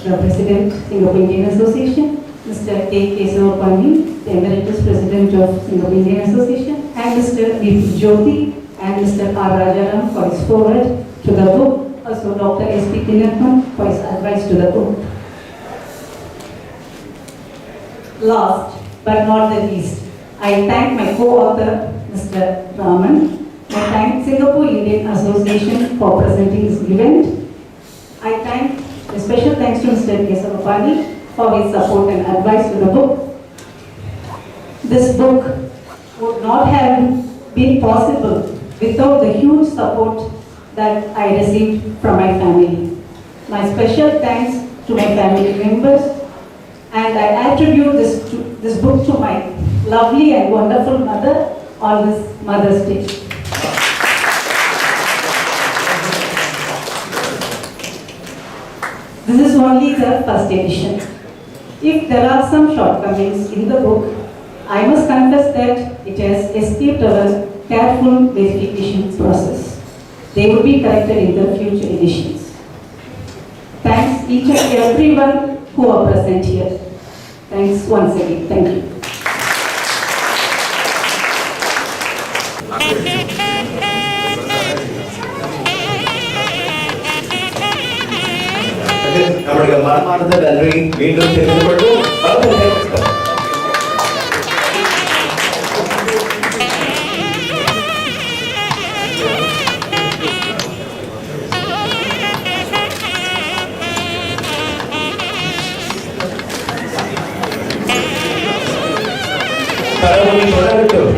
the President, Singapore Indian Association, Mr. K. Kesavapani, the Emeritus President of Singapore Indian Association, and Mr. V.P. Jyoti, and Mr. R. Rajaram for his foreword to the book, also Dr. S.P. Kinatman for his advice to the book. Last but not the least, I thank my co-author, Mr. Raman. I thank Singapore Indian Association for presenting this event. I thank a special thanks to Mr. Kesavapani for his support and advice to the book. This book would not have been possible without the huge support that I received from my family. My special thanks to my family members, and I attribute this book to my lovely and wonderful mother on this Mother's Day. This is only the first edition. If there are some shortcomings in the book, I must confess that it has escaped our careful verification process. they will be corrected in the future editions. Thanks each and everyone who are present here. Thanks once again. Thank you. நம்முடைய மனமார்ந்த நன்றி மீண்டும் தெரிந்து கொள்வோம். கரவொலி தொடரட்டும்.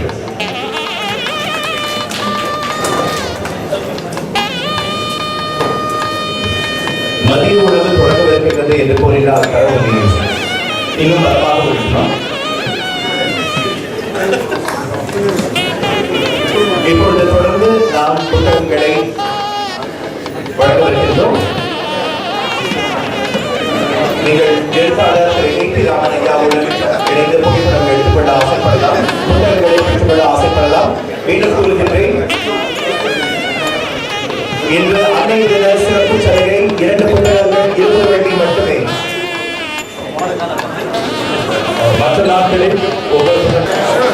மதிய உணவு தொடங்கவிருக்கிறது என்று கூறினார் கரவொலி. இன்னும் பலமாக இருக்குமா? இப்பொழுது தொடர்ந்து நாம் புத்தகங்களை வழங்கவிருக்கின்றோம். நீங்கள் எழுத்தாளர் திரு ராமன் ஐயாவுடன் இணைந்து புகைப்படம் எடுத்துக்கொள்ள ஆசைப்படலாம், புத்தகங்களை பெற்றுக்கொள்ள ஆசைப்படலாம். மீண்டும் கூறுகின்றேன், இன்று அன்னை தின சிறப்பு சலுகை 2 புத்தகங்கள் 20 வெள்ளி மட்டுமே. மற்ற நாட்களில் ஒவ்வொரு